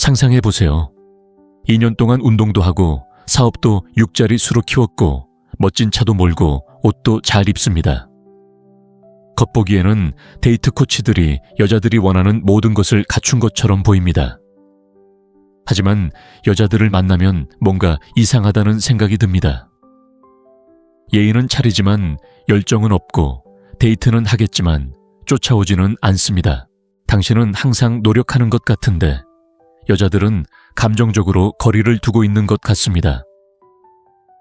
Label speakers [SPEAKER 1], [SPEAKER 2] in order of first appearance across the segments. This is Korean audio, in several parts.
[SPEAKER 1] 상상해 보세요. 2년 동안 운동도 하고 사업도 6자리 수로 키웠고 멋진 차도 몰고 옷도 잘 입습니다. 겉보기에는 데이트 코치들이 여자들이 원하는 모든 것을 갖춘 것처럼 보입니다. 하지만 여자들을 만나면 뭔가 이상하다는 생각이 듭니다. 예의는 차리지만 열정은 없고 데이트는 하겠지만 쫓아오지는 않습니다. 당신은 항상 노력하는 것 같은데 여자들은 감정적으로 거리를 두고 있는 것 같습니다.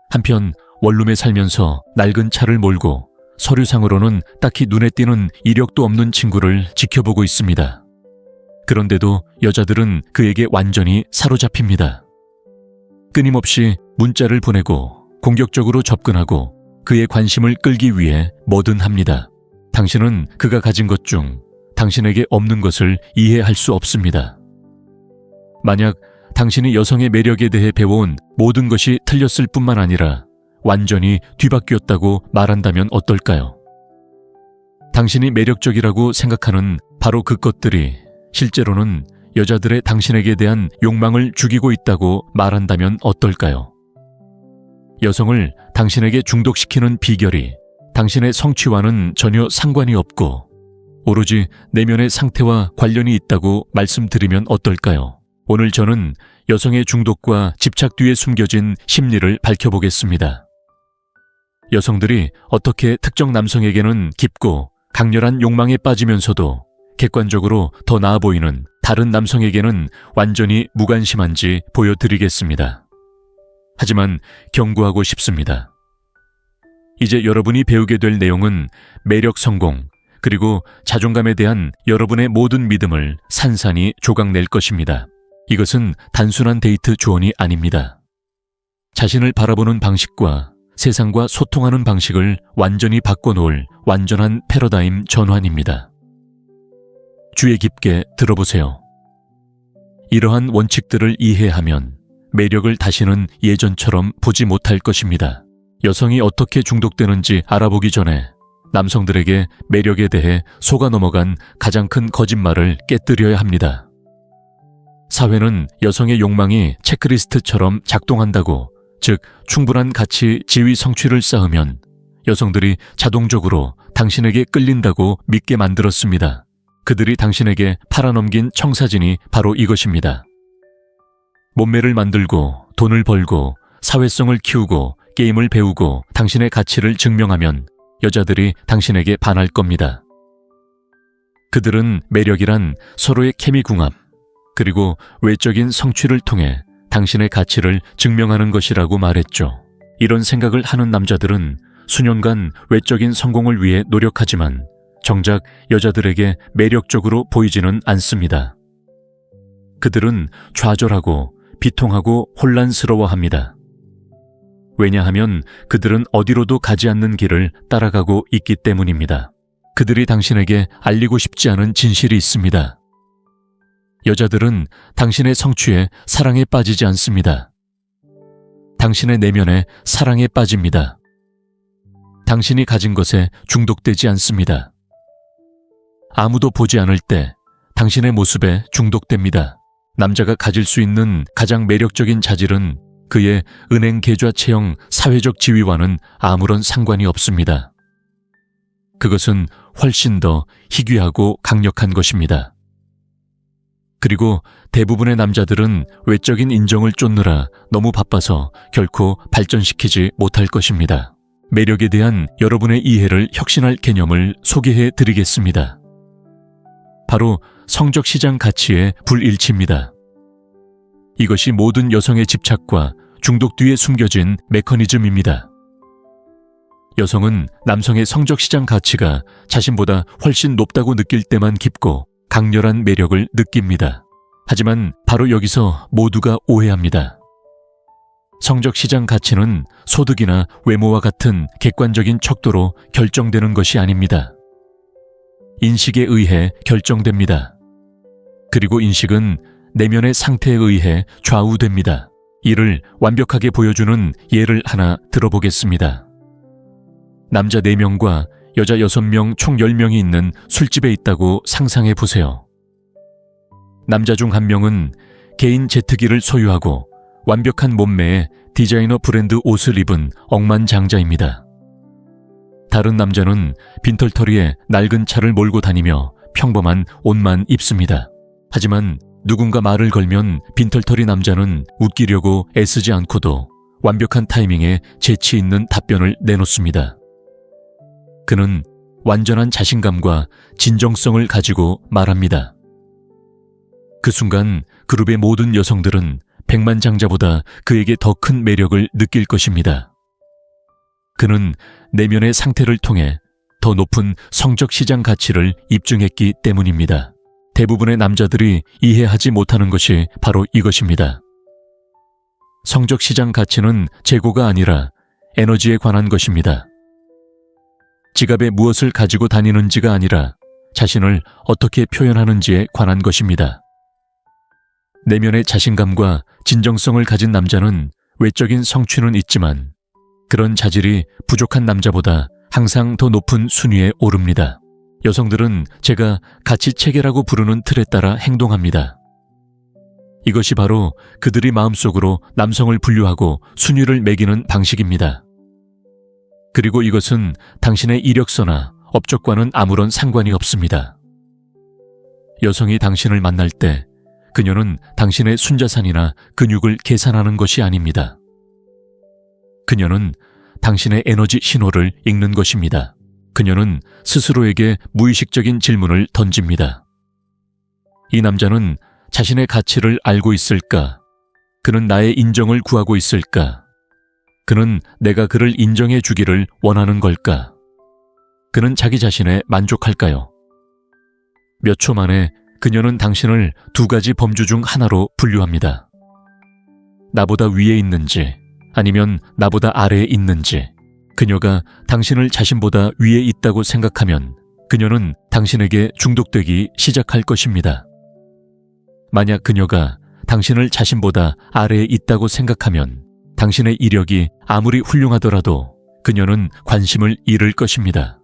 [SPEAKER 1] 한편 원룸에 살면서 낡은 차를 몰고 서류상으로는 딱히 눈에 띄는 이력도 없는 친구를 지켜보고 있습니다. 그런데도 여자들은 그에게 완전히 사로잡힙니다. 끊임없이 문자를 보내고 공격적으로 접근하고 그의 관심을 끌기 위해 뭐든 합니다. 당신은 그가 가진 것 중 당신에게 없는 것을 이해할 수 없습니다. 만약 당신이 여성의 매력에 대해 배워온 모든 것이 틀렸을 뿐만 아니라 완전히 뒤바뀌었다고 말한다면 어떨까요? 당신이 매력적이라고 생각하는 바로 그 것들이 실제로는 여자들의 당신에게 대한 욕망을 죽이고 있다고 말한다면 어떨까요? 여성을 당신에게 중독시키는 비결이 당신의 성취와는 전혀 상관이 없고 오로지 내면의 상태와 관련이 있다고 말씀드리면 어떨까요? 오늘 저는 여성의 중독과 집착 뒤에 숨겨진 심리를 밝혀보겠습니다. 여성들이 어떻게 특정 남성에게는 깊고 강렬한 욕망에 빠지면서도 객관적으로 더 나아 보이는 다른 남성에게는 완전히 무관심한지 보여드리겠습니다. 하지만 경고하고 싶습니다. 이제 여러분이 배우게 될 내용은 매력 성공, 그리고 자존감에 대한 여러분의 모든 믿음을 산산이 조각낼 것입니다. 이것은 단순한 데이트 조언이 아닙니다. 자신을 바라보는 방식과 세상과 소통하는 방식을 완전히 바꿔놓을 완전한 패러다임 전환입니다. 주의 깊게 들어보세요. 이러한 원칙들을 이해하면 매력을 다시는 예전처럼 보지 못할 것입니다. 여성이 어떻게 중독되는지 알아보기 전에 남성들에게 매력에 대해 속아 넘어간 가장 큰 거짓말을 깨뜨려야 합니다. 사회는 여성의 욕망이 체크리스트처럼 작동한다고, 즉 충분한 가치, 지위, 성취를 쌓으면 여성들이 자동적으로 당신에게 끌린다고 믿게 만들었습니다. 그들이 당신에게 팔아넘긴 청사진이 바로 이것입니다. 몸매를 만들고 돈을 벌고 사회성을 키우고 게임을 배우고 당신의 가치를 증명하면 여자들이 당신에게 반할 겁니다. 그들은 매력이란 서로의 케미궁합, 그리고 외적인 성취를 통해 당신의 가치를 증명하는 것이라고 말했죠. 이런 생각을 하는 남자들은 수년간 외적인 성공을 위해 노력하지만 정작 여자들에게 매력적으로 보이지는 않습니다. 그들은 좌절하고 비통하고 혼란스러워합니다. 왜냐하면 그들은 어디로도 가지 않는 길을 따라가고 있기 때문입니다. 그들이 당신에게 알리고 싶지 않은 진실이 있습니다. 여자들은 당신의 성취에 사랑에 빠지지 않습니다. 당신의 내면에 사랑에 빠집니다. 당신이 가진 것에 중독되지 않습니다. 아무도 보지 않을 때 당신의 모습에 중독됩니다. 남자가 가질 수 있는 가장 매력적인 자질은 그의 은행 계좌 체형 사회적 지위와는 아무런 상관이 없습니다. 그것은 훨씬 더 희귀하고 강력한 것입니다. 그리고 대부분의 남자들은 외적인 인정을 쫓느라 너무 바빠서 결코 발전시키지 못할 것입니다. 매력에 대한 여러분의 이해를 혁신할 개념을 소개해 드리겠습니다. 바로 성적 시장 가치의 불일치입니다. 이것이 모든 여성의 집착과 중독 뒤에 숨겨진 메커니즘입니다. 여성은 남성의 성적 시장 가치가 자신보다 훨씬 높다고 느낄 때만 깊고 강렬한 매력을 느낍니다. 하지만 바로 여기서 모두가 오해합니다. 성적 시장 가치는 소득이나 외모와 같은 객관적인 척도로 결정되는 것이 아닙니다. 인식에 의해 결정됩니다. 그리고 인식은 내면의 상태에 의해 좌우됩니다. 이를 완벽하게 보여주는 예를 하나 들어보겠습니다. 남자 4명과 여자 6명 총 10명이 있는 술집에 있다고 상상해 보세요. 남자 중 1명은 개인 제트기를 소유하고 완벽한 몸매에 디자이너 브랜드 옷을 입은 억만장자입니다. 다른 남자는 빈털터리에 낡은 차를 몰고 다니며 평범한 옷만 입습니다. 하지만 누군가 말을 걸면 빈털터리 남자는 웃기려고 애쓰지 않고도 완벽한 타이밍에 재치 있는 답변을 내놓습니다. 그는 완전한 자신감과 진정성을 가지고 말합니다. 그 순간 그룹의 모든 여성들은 백만장자보다 그에게 더 큰 매력을 느낄 것입니다. 그는 내면의 상태를 통해 더 높은 성적 시장 가치를 입증했기 때문입니다. 대부분의 남자들이 이해하지 못하는 것이 바로 이것입니다. 성적 시장 가치는 재고가 아니라 에너지에 관한 것입니다. 지갑에 무엇을 가지고 다니는지가 아니라 자신을 어떻게 표현하는지에 관한 것입니다. 내면의 자신감과 진정성을 가진 남자는 외적인 성취는 있지만 그런 자질이 부족한 남자보다 항상 더 높은 순위에 오릅니다. 여성들은 제가 가치 체계라고 부르는 틀에 따라 행동합니다. 이것이 바로 그들이 마음속으로 남성을 분류하고 순위를 매기는 방식입니다. 그리고 이것은 당신의 이력서나 업적과는 아무런 상관이 없습니다. 여성이 당신을 만날 때 그녀는 당신의 순자산이나 근육을 계산하는 것이 아닙니다. 그녀는 당신의 에너지 신호를 읽는 것입니다. 그녀는 스스로에게 무의식적인 질문을 던집니다. 이 남자는 자신의 가치를 알고 있을까? 그는 나의 인정을 구하고 있을까? 그는 내가 그를 인정해 주기를 원하는 걸까? 그는 자기 자신에 만족할까요? 몇 초 만에 그녀는 당신을 두 가지 범주 중 하나로 분류합니다. 나보다 위에 있는지 아니면 나보다 아래에 있는지. 그녀가 당신을 자신보다 위에 있다고 생각하면 그녀는 당신에게 중독되기 시작할 것입니다. 만약 그녀가 당신을 자신보다 아래에 있다고 생각하면 당신의 이력이 아무리 훌륭하더라도 그녀는 관심을 잃을 것입니다.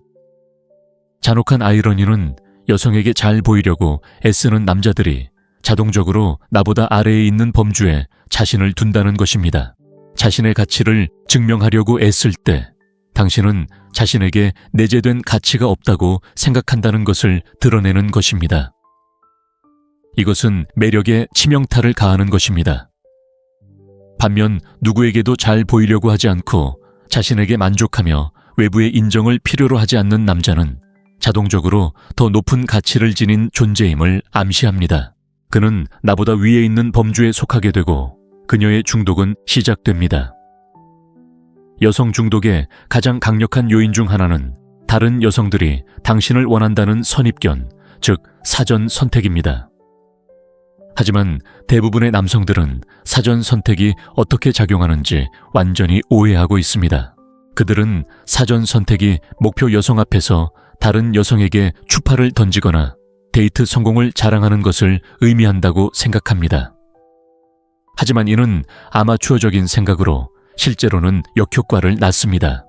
[SPEAKER 1] 잔혹한 아이러니는 여성에게 잘 보이려고 애쓰는 남자들이 자동적으로 나보다 아래에 있는 범주에 자신을 둔다는 것입니다. 자신의 가치를 증명하려고 애쓸 때 당신은 자신에게 내재된 가치가 없다고 생각한다는 것을 드러내는 것입니다. 이것은 매력에 치명타를 가하는 것입니다. 반면 누구에게도 잘 보이려고 하지 않고 자신에게 만족하며 외부의 인정을 필요로 하지 않는 남자는 자동적으로 더 높은 가치를 지닌 존재임을 암시합니다. 그는 나보다 위에 있는 범주에 속하게 되고 그녀의 중독은 시작됩니다. 여성 중독의 가장 강력한 요인 중 하나는 다른 여성들이 당신을 원한다는 선입견, 즉 사전 선택입니다. 하지만 대부분의 남성들은 사전 선택이 어떻게 작용하는지 완전히 오해하고 있습니다. 그들은 사전 선택이 목표 여성 앞에서 다른 여성에게 추파를 던지거나 데이트 성공을 자랑하는 것을 의미한다고 생각합니다. 하지만 이는 아마추어적인 생각으로 실제로는 역효과를 낳습니다.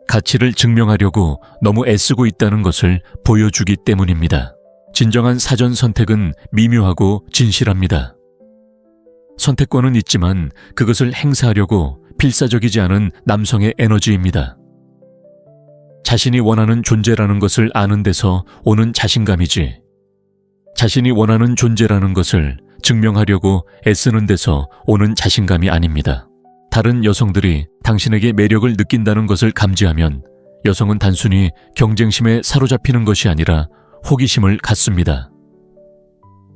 [SPEAKER 1] 가치를 증명하려고 너무 애쓰고 있다는 것을 보여주기 때문입니다. 진정한 사전 선택은 미묘하고 진실합니다. 선택권은 있지만 그것을 행사하려고 필사적이지 않은 남성의 에너지입니다. 자신이 원하는 존재라는 것을 아는 데서 오는 자신감이지, 자신이 원하는 존재라는 것을 증명하려고 애쓰는 데서 오는 자신감이 아닙니다. 다른 여성들이 당신에게 매력을 느낀다는 것을 감지하면 여성은 단순히 경쟁심에 사로잡히는 것이 아니라 호기심을 갖습니다.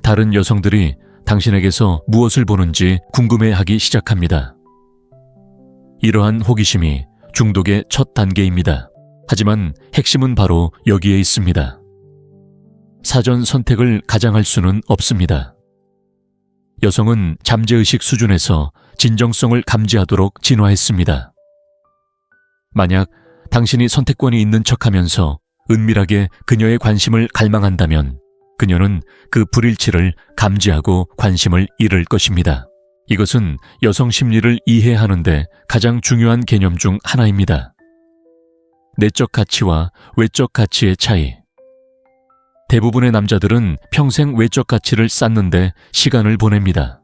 [SPEAKER 1] 다른 여성들이 당신에게서 무엇을 보는지 궁금해하기 시작합니다. 이러한 호기심이 중독의 첫 단계입니다. 하지만 핵심은 바로 여기에 있습니다. 사전 선택을 가장할 수는 없습니다. 여성은 잠재의식 수준에서 진정성을 감지하도록 진화했습니다. 만약 당신이 선택권이 있는 척하면서 은밀하게 그녀의 관심을 갈망한다면 그녀는 그 불일치를 감지하고 관심을 잃을 것입니다. 이것은 여성 심리를 이해하는데 가장 중요한 개념 중 하나입니다. 내적 가치와 외적 가치의 차이. 대부분의 남자들은 평생 외적 가치를 쌓는데 시간을 보냅니다.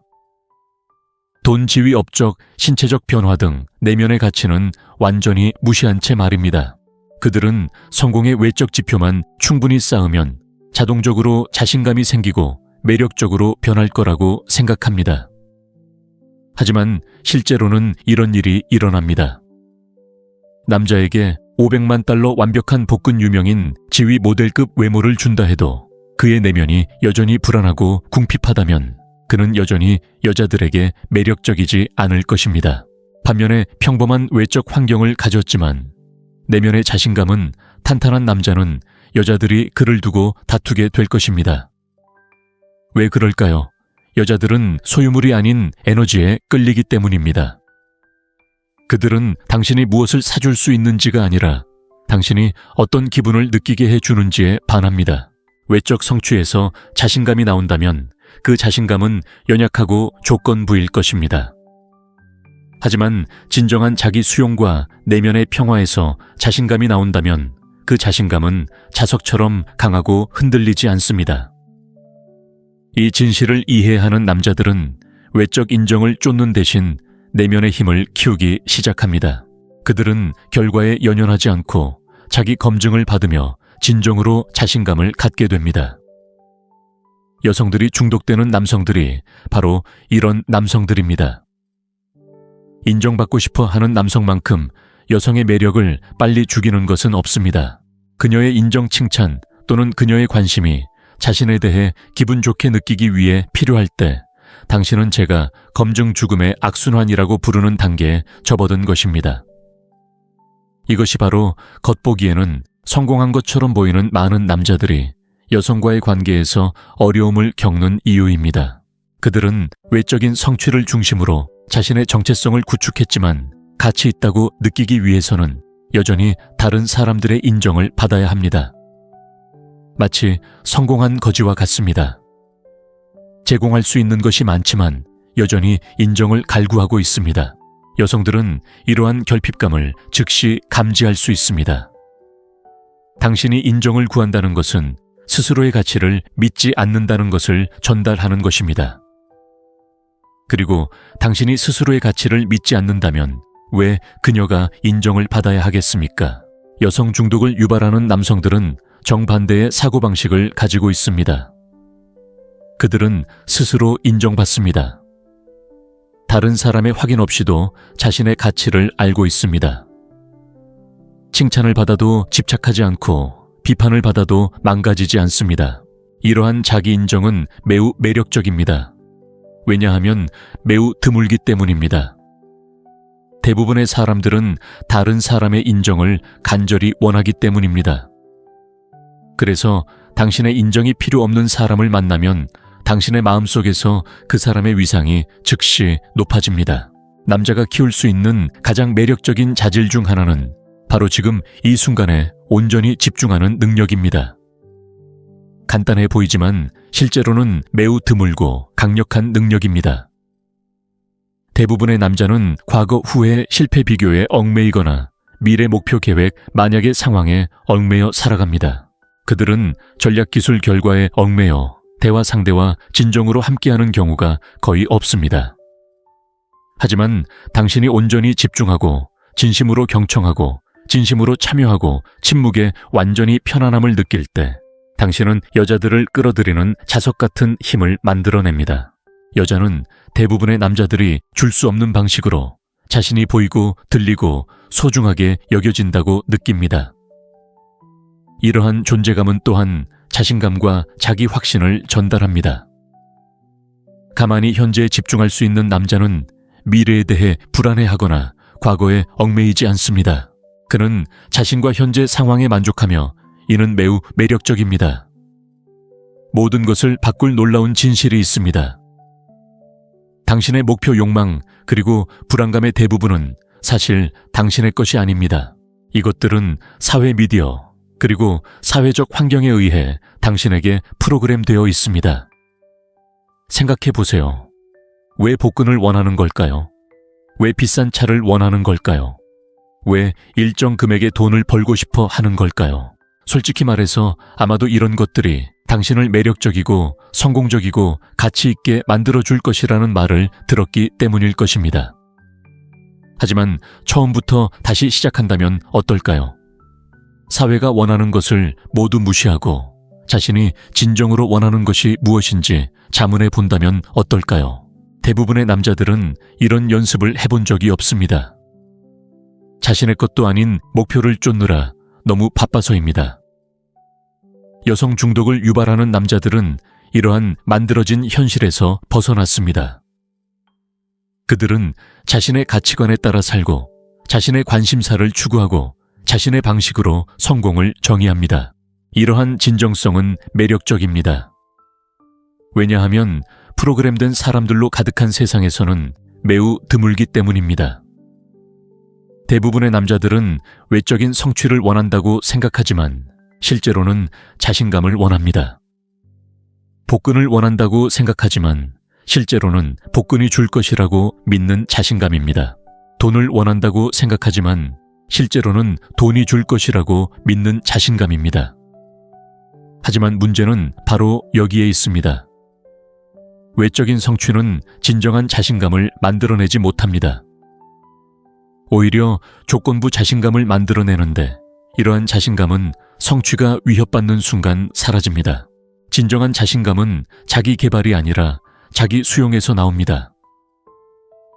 [SPEAKER 1] 돈, 지위, 업적, 신체적 변화 등 내면의 가치는 완전히 무시한 채 말입니다. 그들은 성공의 외적 지표만 충분히 쌓으면 자동적으로 자신감이 생기고 매력적으로 변할 거라고 생각합니다. 하지만 실제로는 이런 일이 일어납니다. 남자에게 500만 달러 완벽한 복근 유명인 지위 모델급 외모를 준다 해도 그의 내면이 여전히 불안하고 궁핍하다면 그는 여전히 여자들에게 매력적이지 않을 것입니다. 반면에 평범한 외적 환경을 가졌지만 내면의 자신감은 탄탄한 남자는 여자들이 그를 두고 다투게 될 것입니다. 왜 그럴까요? 여자들은 소유물이 아닌 에너지에 끌리기 때문입니다. 그들은 당신이 무엇을 사줄 수 있는지가 아니라 당신이 어떤 기분을 느끼게 해주는지에 반합니다. 외적 성취에서 자신감이 나온다면 그 자신감은 연약하고 조건부일 것입니다. 하지만 진정한 자기 수용과 내면의 평화에서 자신감이 나온다면 그 자신감은 자석처럼 강하고 흔들리지 않습니다. 이 진실을 이해하는 남자들은 외적 인정을 쫓는 대신 내면의 힘을 키우기 시작합니다. 그들은 결과에 연연하지 않고 자기 검증을 받으며 진정으로 자신감을 갖게 됩니다. 여성들이 중독되는 남성들이 바로 이런 남성들입니다. 인정받고 싶어 하는 남성만큼 여성의 매력을 빨리 죽이는 것은 없습니다. 그녀의 인정 칭찬 또는 그녀의 관심이 자신에 대해 기분 좋게 느끼기 위해 필요할 때 당신은 제가 검증 죽음의 악순환이라고 부르는 단계에 접어든 것입니다. 이것이 바로 겉보기에는 성공한 것처럼 보이는 많은 남자들이 여성과의 관계에서 어려움을 겪는 이유입니다. 그들은 외적인 성취를 중심으로 자신의 정체성을 구축했지만 가치 있다고 느끼기 위해서는 여전히 다른 사람들의 인정을 받아야 합니다. 마치 성공한 거지와 같습니다. 제공할 수 있는 것이 많지만 여전히 인정을 갈구하고 있습니다. 여성들은 이러한 결핍감을 즉시 감지할 수 있습니다. 당신이 인정을 구한다는 것은 스스로의 가치를 믿지 않는다는 것을 전달하는 것입니다. 그리고 당신이 스스로의 가치를 믿지 않는다면 왜 그녀가 인정을 받아야 하겠습니까? 여성 중독을 유발하는 남성들은 정반대의 사고방식을 가지고 있습니다. 그들은 스스로 인정받습니다. 다른 사람의 확인 없이도 자신의 가치를 알고 있습니다. 칭찬을 받아도 집착하지 않고 비판을 받아도 망가지지 않습니다. 이러한 자기 인정은 매우 매력적입니다. 왜냐하면 매우 드물기 때문입니다. 대부분의 사람들은 다른 사람의 인정을 간절히 원하기 때문입니다. 그래서 당신의 인정이 필요 없는 사람을 만나면 당신의 마음속에서 그 사람의 위상이 즉시 높아집니다. 남자가 키울 수 있는 가장 매력적인 자질 중 하나는 바로 지금 이 순간에 온전히 집중하는 능력입니다. 간단해 보이지만 실제로는 매우 드물고 강력한 능력입니다. 대부분의 남자는 과거 후의 실패 비교에 얽매이거나 미래 목표 계획 만약의 상황에 얽매여 살아갑니다. 그들은 전략 기술 결과에 얽매여 대화 상대와 진정으로 함께하는 경우가 거의 없습니다. 하지만 당신이 온전히 집중하고 진심으로 경청하고 진심으로 참여하고 침묵에 완전히 편안함을 느낄 때 당신은 여자들을 끌어들이는 자석 같은 힘을 만들어냅니다. 여자는 대부분의 남자들이 줄 수 없는 방식으로 자신이 보이고 들리고 소중하게 여겨진다고 느낍니다. 이러한 존재감은 또한 자신감과 자기 확신을 전달합니다. 가만히 현재에 집중할 수 있는 남자는 미래에 대해 불안해하거나 과거에 얽매이지 않습니다. 그는 자신과 현재 상황에 만족하며 이는 매우 매력적입니다. 모든 것을 바꿀 놀라운 진실이 있습니다. 당신의 목표 욕망 그리고 불안감의 대부분은 사실 당신의 것이 아닙니다. 이것들은 사회 미디어 그리고 사회적 환경에 의해 당신에게 프로그램되어 있습니다. 생각해 보세요. 왜 복근을 원하는 걸까요? 왜 비싼 차를 원하는 걸까요? 왜 일정 금액의 돈을 벌고 싶어 하는 걸까요? 솔직히 말해서 아마도 이런 것들이 당신을 매력적이고 성공적이고 가치 있게 만들어줄 것이라는 말을 들었기 때문일 것입니다. 하지만 처음부터 다시 시작한다면 어떨까요? 사회가 원하는 것을 모두 무시하고 자신이 진정으로 원하는 것이 무엇인지 자문해 본다면 어떨까요? 대부분의 남자들은 이런 연습을 해본 적이 없습니다. 자신의 것도 아닌 목표를 쫓느라 너무 바빠서입니다. 여성 중독을 유발하는 남자들은 이러한 만들어진 현실에서 벗어났습니다. 그들은 자신의 가치관에 따라 살고 자신의 관심사를 추구하고 자신의 방식으로 성공을 정의합니다. 이러한 진정성은 매력적입니다. 왜냐하면 프로그램된 사람들로 가득한 세상에서는 매우 드물기 때문입니다. 대부분의 남자들은 외적인 성취를 원한다고 생각하지만 실제로는 자신감을 원합니다. 복근을 원한다고 생각하지만 실제로는 복근이 줄 것이라고 믿는 자신감입니다. 돈을 원한다고 생각하지만 실제로는 돈이 줄 것이라고 믿는 자신감입니다. 하지만 문제는 바로 여기에 있습니다. 외적인 성취는 진정한 자신감을 만들어내지 못합니다. 오히려 조건부 자신감을 만들어내는데 이러한 자신감은 성취가 위협받는 순간 사라집니다. 진정한 자신감은 자기 개발이 아니라 자기 수용에서 나옵니다.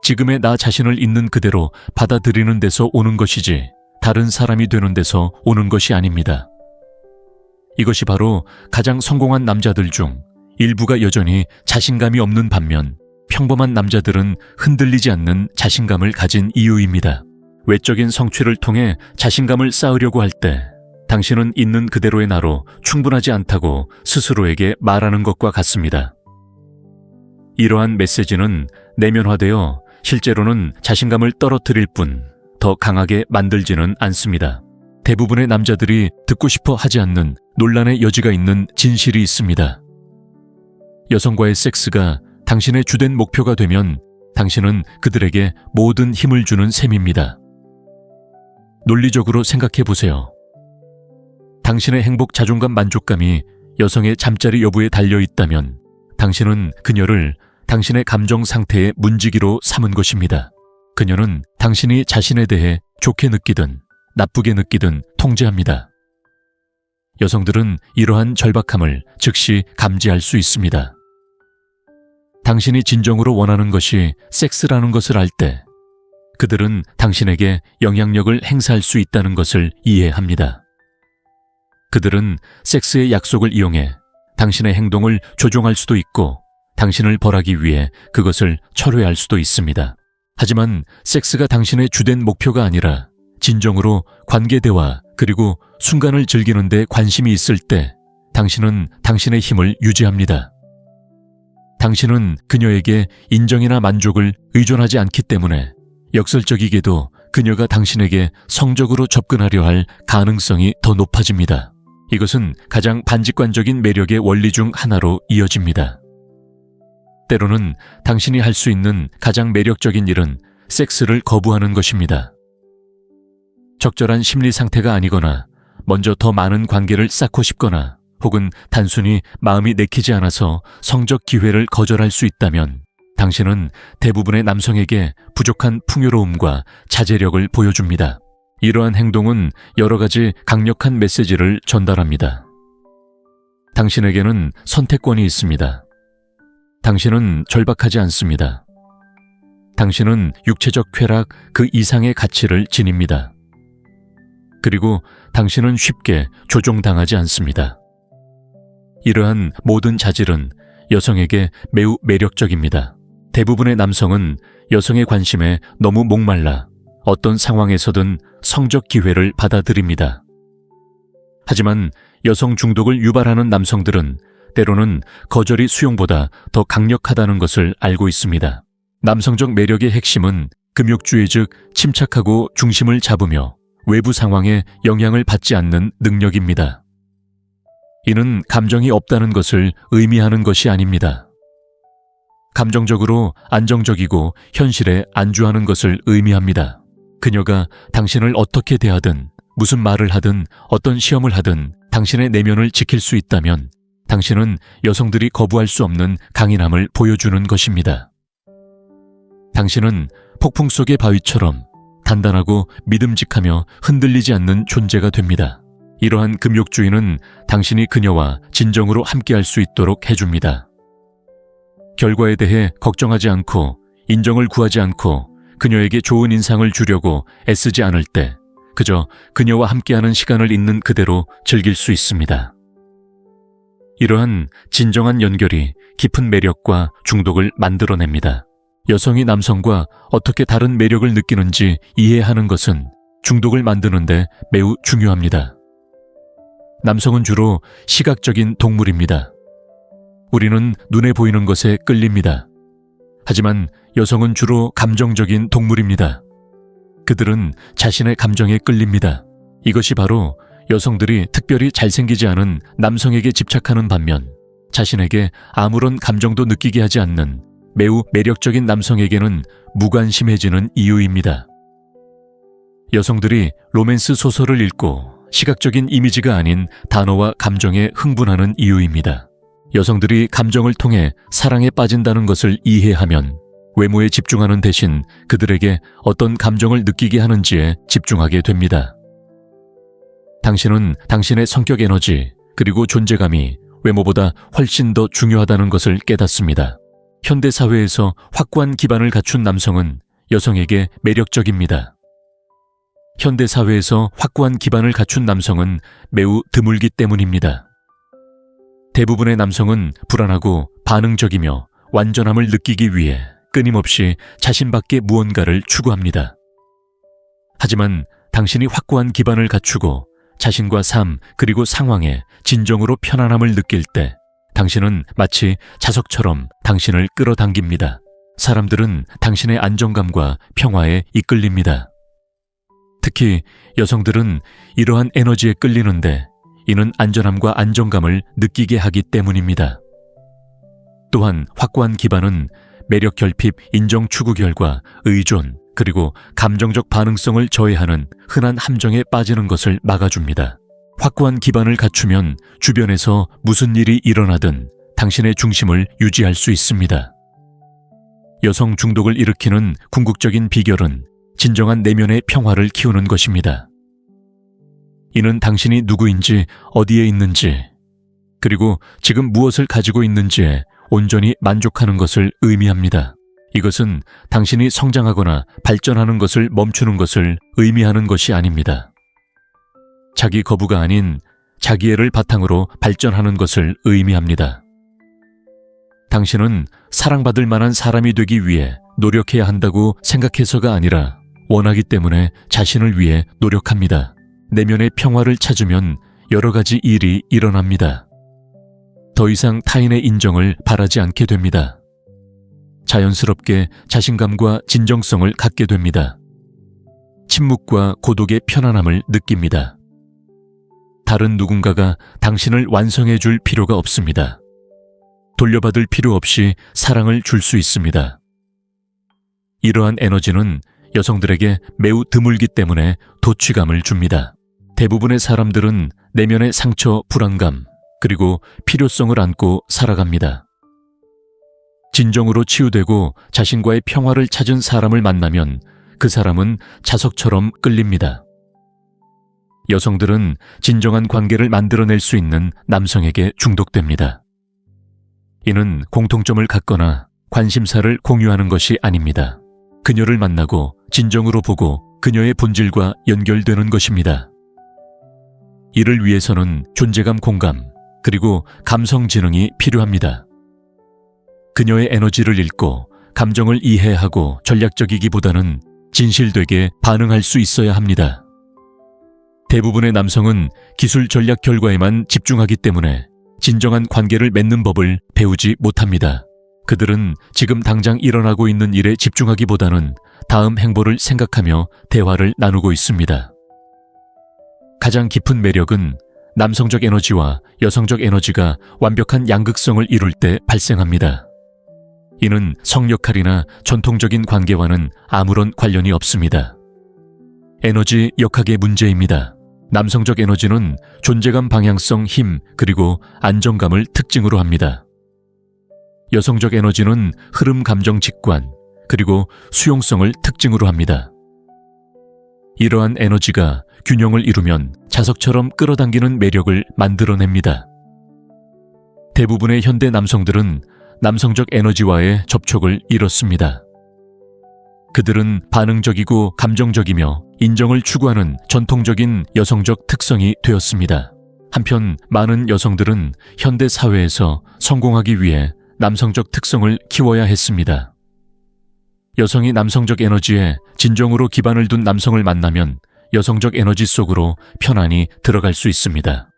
[SPEAKER 1] 지금의 나 자신을 있는 그대로 받아들이는 데서 오는 것이지 다른 사람이 되는 데서 오는 것이 아닙니다. 이것이 바로 가장 성공한 남자들 중 일부가 여전히 자신감이 없는 반면 평범한 남자들은 흔들리지 않는 자신감을 가진 이유입니다. 외적인 성취를 통해 자신감을 쌓으려고 할 때 당신은 있는 그대로의 나로 충분하지 않다고 스스로에게 말하는 것과 같습니다. 이러한 메시지는 내면화되어 실제로는 자신감을 떨어뜨릴 뿐 더 강하게 만들지는 않습니다. 대부분의 남자들이 듣고 싶어 하지 않는 논란의 여지가 있는 진실이 있습니다. 여성과의 섹스가 당신의 주된 목표가 되면 당신은 그들에게 모든 힘을 주는 셈입니다. 논리적으로 생각해 보세요. 당신의 행복, 자존감, 만족감이 여성의 잠자리 여부에 달려 있다면 당신은 그녀를 당신의 감정 상태의 문지기로 삼은 것입니다. 그녀는 당신이 자신에 대해 좋게 느끼든 나쁘게 느끼든 통제합니다. 여성들은 이러한 절박함을 즉시 감지할 수 있습니다. 당신이 진정으로 원하는 것이 섹스라는 것을 알 때 그들은 당신에게 영향력을 행사할 수 있다는 것을 이해합니다. 그들은 섹스의 약속을 이용해 당신의 행동을 조종할 수도 있고 당신을 벌하기 위해 그것을 철회할 수도 있습니다. 하지만 섹스가 당신의 주된 목표가 아니라 진정으로 관계 대화 그리고 순간을 즐기는 데 관심이 있을 때 당신은 당신의 힘을 유지합니다. 당신은 그녀에게 인정이나 만족을 의존하지 않기 때문에 역설적이게도 그녀가 당신에게 성적으로 접근하려 할 가능성이 더 높아집니다. 이것은 가장 반직관적인 매력의 원리 중 하나로 이어집니다. 때로는 당신이 할 수 있는 가장 매력적인 일은 섹스를 거부하는 것입니다. 적절한 심리 상태가 아니거나 먼저 더 많은 관계를 쌓고 싶거나 혹은 단순히 마음이 내키지 않아서 성적 기회를 거절할 수 있다면 당신은 대부분의 남성에게 부족한 풍요로움과 자제력을 보여줍니다. 이러한 행동은 여러 가지 강력한 메시지를 전달합니다. 당신에게는 선택권이 있습니다. 당신은 절박하지 않습니다. 당신은 육체적 쾌락 그 이상의 가치를 지닙니다. 그리고 당신은 쉽게 조종당하지 않습니다. 이러한 모든 자질은 여성에게 매우 매력적입니다. 대부분의 남성은 여성의 관심에 너무 목말라 어떤 상황에서든 성적 기회를 받아들입니다. 하지만 여성 중독을 유발하는 남성들은 때로는 거절이 수용보다 더 강력하다는 것을 알고 있습니다. 남성적 매력의 핵심은 금욕주의 즉 침착하고 중심을 잡으며 외부 상황에 영향을 받지 않는 능력입니다. 이는 감정이 없다는 것을 의미하는 것이 아닙니다. 감정적으로 안정적이고 현실에 안주하는 것을 의미합니다. 그녀가 당신을 어떻게 대하든 무슨 말을 하든 어떤 시험을 하든 당신의 내면을 지킬 수 있다면 당신은 여성들이 거부할 수 없는 강인함을 보여주는 것입니다. 당신은 폭풍 속의 바위처럼 단단하고 믿음직하며 흔들리지 않는 존재가 됩니다. 이러한 금욕주의는 당신이 그녀와 진정으로 함께할 수 있도록 해줍니다. 결과에 대해 걱정하지 않고 인정을 구하지 않고 그녀에게 좋은 인상을 주려고 애쓰지 않을 때 그저 그녀와 함께하는 시간을 있는 그대로 즐길 수 있습니다. 이러한 진정한 연결이 깊은 매력과 중독을 만들어냅니다. 여성이 남성과 어떻게 다른 매력을 느끼는지 이해하는 것은 중독을 만드는데 매우 중요합니다. 남성은 주로 시각적인 동물입니다. 우리는 눈에 보이는 것에 끌립니다. 하지만 여성은 주로 감정적인 동물입니다. 그들은 자신의 감정에 끌립니다. 이것이 바로 여성들이 특별히 잘생기지 않은 남성에게 집착하는 반면 자신에게 아무런 감정도 느끼게 하지 않는 매우 매력적인 남성에게는 무관심해지는 이유입니다. 여성들이 로맨스 소설을 읽고 시각적인 이미지가 아닌 단어와 감정에 흥분하는 이유입니다. 여성들이 감정을 통해 사랑에 빠진다는 것을 이해하면 외모에 집중하는 대신 그들에게 어떤 감정을 느끼게 하는지에 집중하게 됩니다. 당신은 당신의 성격 에너지 그리고 존재감이 외모보다 훨씬 더 중요하다는 것을 깨닫습니다. 현대 사회에서 확고한 기반을 갖춘 남성은 여성에게 매력적입니다. 현대 사회에서 확고한 기반을 갖춘 남성은 매우 드물기 때문입니다. 대부분의 남성은 불안하고 반응적이며 완전함을 느끼기 위해 끊임없이 자신 밖의 무언가를 추구합니다. 하지만 당신이 확고한 기반을 갖추고 자신과 삶 그리고 상황에 진정으로 편안함을 느낄 때 당신은 마치 자석처럼 당신을 끌어당깁니다. 사람들은 당신의 안정감과 평화에 이끌립니다. 특히 여성들은 이러한 에너지에 끌리는데 이는 안전함과 안정감을 느끼게 하기 때문입니다. 또한 확고한 기반은 매력 결핍, 인정 추구 결과, 의존, 그리고 감정적 반응성을 저해하는 흔한 함정에 빠지는 것을 막아줍니다. 확고한 기반을 갖추면 주변에서 무슨 일이 일어나든 당신의 중심을 유지할 수 있습니다. 여성 중독을 일으키는 궁극적인 비결은 진정한 내면의 평화를 키우는 것입니다. 이는 당신이 누구인지, 어디에 있는지, 그리고 지금 무엇을 가지고 있는지에 온전히 만족하는 것을 의미합니다. 이것은 당신이 성장하거나 발전하는 것을 멈추는 것을 의미하는 것이 아닙니다. 자기 거부가 아닌 자기애를 바탕으로 발전하는 것을 의미합니다. 당신은 사랑받을 만한 사람이 되기 위해 노력해야 한다고 생각해서가 아니라 원하기 때문에 자신을 위해 노력합니다. 내면의 평화를 찾으면 여러 가지 일이 일어납니다. 더 이상 타인의 인정을 바라지 않게 됩니다. 자연스럽게 자신감과 진정성을 갖게 됩니다. 침묵과 고독의 편안함을 느낍니다. 다른 누군가가 당신을 완성해 줄 필요가 없습니다. 돌려받을 필요 없이 사랑을 줄 수 있습니다. 이러한 에너지는 여성들에게 매우 드물기 때문에 도취감을 줍니다. 대부분의 사람들은 내면의 상처, 불안감, 그리고 필요성을 안고 살아갑니다. 진정으로 치유되고 자신과의 평화를 찾은 사람을 만나면 그 사람은 자석처럼 끌립니다. 여성들은 진정한 관계를 만들어낼 수 있는 남성에게 중독됩니다. 이는 공통점을 갖거나 관심사를 공유하는 것이 아닙니다. 그녀를 만나고 진정으로 보고 그녀의 본질과 연결되는 것입니다. 이를 위해서는 존재감 공감, 그리고 감성 지능이 필요합니다. 그녀의 에너지를 읽고 감정을 이해하고 전략적이기보다는 진실되게 반응할 수 있어야 합니다. 대부분의 남성은 기술 전략 결과에만 집중하기 때문에 진정한 관계를 맺는 법을 배우지 못합니다. 그들은 지금 당장 일어나고 있는 일에 집중하기보다는 다음 행보를 생각하며 대화를 나누고 있습니다. 가장 깊은 매력은 남성적 에너지와 여성적 에너지가 완벽한 양극성을 이룰 때 발생합니다. 이는 성역할이나 전통적인 관계와는 아무런 관련이 없습니다. 에너지 역학의 문제입니다. 남성적 에너지는 존재감, 방향성, 힘, 그리고 안정감을 특징으로 합니다. 여성적 에너지는 흐름, 감정, 직관, 그리고 수용성을 특징으로 합니다. 이러한 에너지가 균형을 이루면 자석처럼 끌어당기는 매력을 만들어냅니다. 대부분의 현대 남성들은 남성적 에너지와의 접촉을 잃었습니다. 그들은 반응적이고 감정적이며 인정을 추구하는 전통적인 여성적 특성이 되었습니다. 한편 많은 여성들은 현대 사회에서 성공하기 위해 남성적 특성을 키워야 했습니다. 여성이 남성적 에너지에 진정으로 기반을 둔 남성을 만나면 여성적 에너지 속으로 편안히 들어갈 수 있습니다.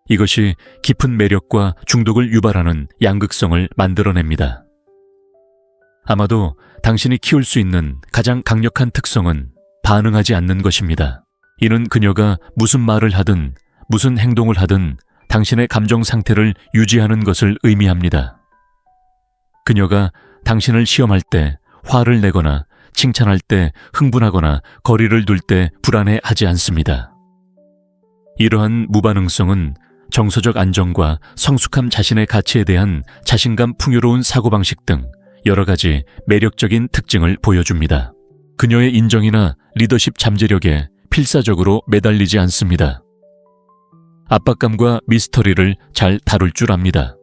[SPEAKER 1] 이것이 깊은 매력과 중독을 유발하는 양극성을 만들어냅니다. 아마도 당신이 키울 수 있는 가장 강력한 특성은 반응하지 않는 것입니다. 이는 그녀가 무슨 말을 하든 무슨 행동을 하든 당신의 감정 상태를 유지하는 것을 의미합니다. 그녀가 당신을 시험할 때 화를 내거나 칭찬할 때 흥분하거나 거리를 둘 때 불안해하지 않습니다. 이러한 무반응성은 정서적 안정과 성숙함, 자신의 가치에 대한 자신감, 풍요로운 사고방식 등 여러 가지 매력적인 특징을 보여줍니다. 그녀의 인정이나 리더십 잠재력에 필사적으로 매달리지 않습니다. 압박감과 미스터리를 잘 다룰 줄 압니다.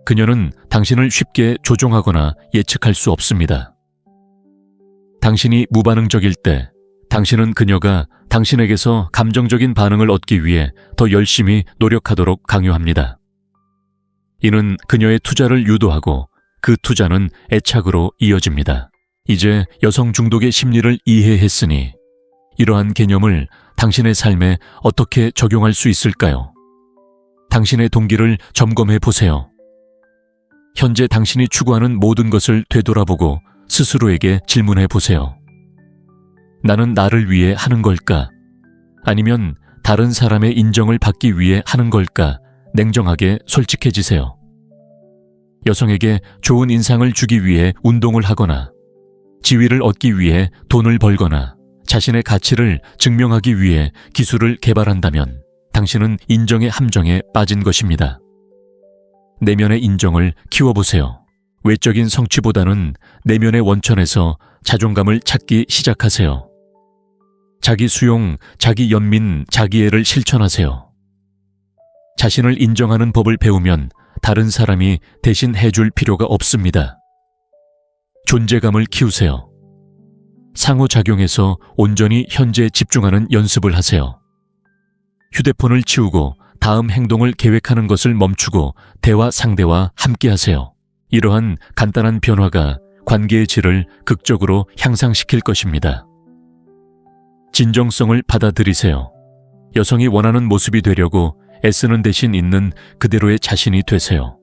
[SPEAKER 1] 그녀는 당신을 쉽게 조종하거나 예측할 수 없습니다. 당신이 무반응적일 때 당신은 그녀가 당신에게서 감정적인 반응을 얻기 위해 더 열심히 노력하도록 강요합니다. 이는 그녀의 투자를 유도하고 그 투자는 애착으로 이어집니다. 이제 여성 중독의 심리를 이해했으니 이러한 개념을 당신의 삶에 어떻게 적용할 수 있을까요? 당신의 동기를 점검해 보세요. 현재 당신이 추구하는 모든 것을 되돌아보고 스스로에게 질문해 보세요. 나는 나를 위해 하는 걸까? 아니면 다른 사람의 인정을 받기 위해 하는 걸까? 냉정하게 솔직해지세요. 여성에게 좋은 인상을 주기 위해 운동을 하거나 지위를 얻기 위해 돈을 벌거나 자신의 가치를 증명하기 위해 기술을 개발한다면 당신은 인정의 함정에 빠진 것입니다. 내면의 인정을 키워보세요. 외적인 성취보다는 내면의 원천에서 자존감을 찾기 시작하세요. 자기 수용, 자기 연민, 자기애를 실천하세요. 자신을 인정하는 법을 배우면 다른 사람이 대신 해줄 필요가 없습니다. 존재감을 키우세요. 상호작용에서 온전히 현재에 집중하는 연습을 하세요. 휴대폰을 치우고 다음 행동을 계획하는 것을 멈추고 대화 상대와 함께하세요. 이러한 간단한 변화가 관계의 질을 극적으로 향상시킬 것입니다. 진정성을 받아들이세요. 여성이 원하는 모습이 되려고 애쓰는 대신 있는 그대로의 자신이 되세요.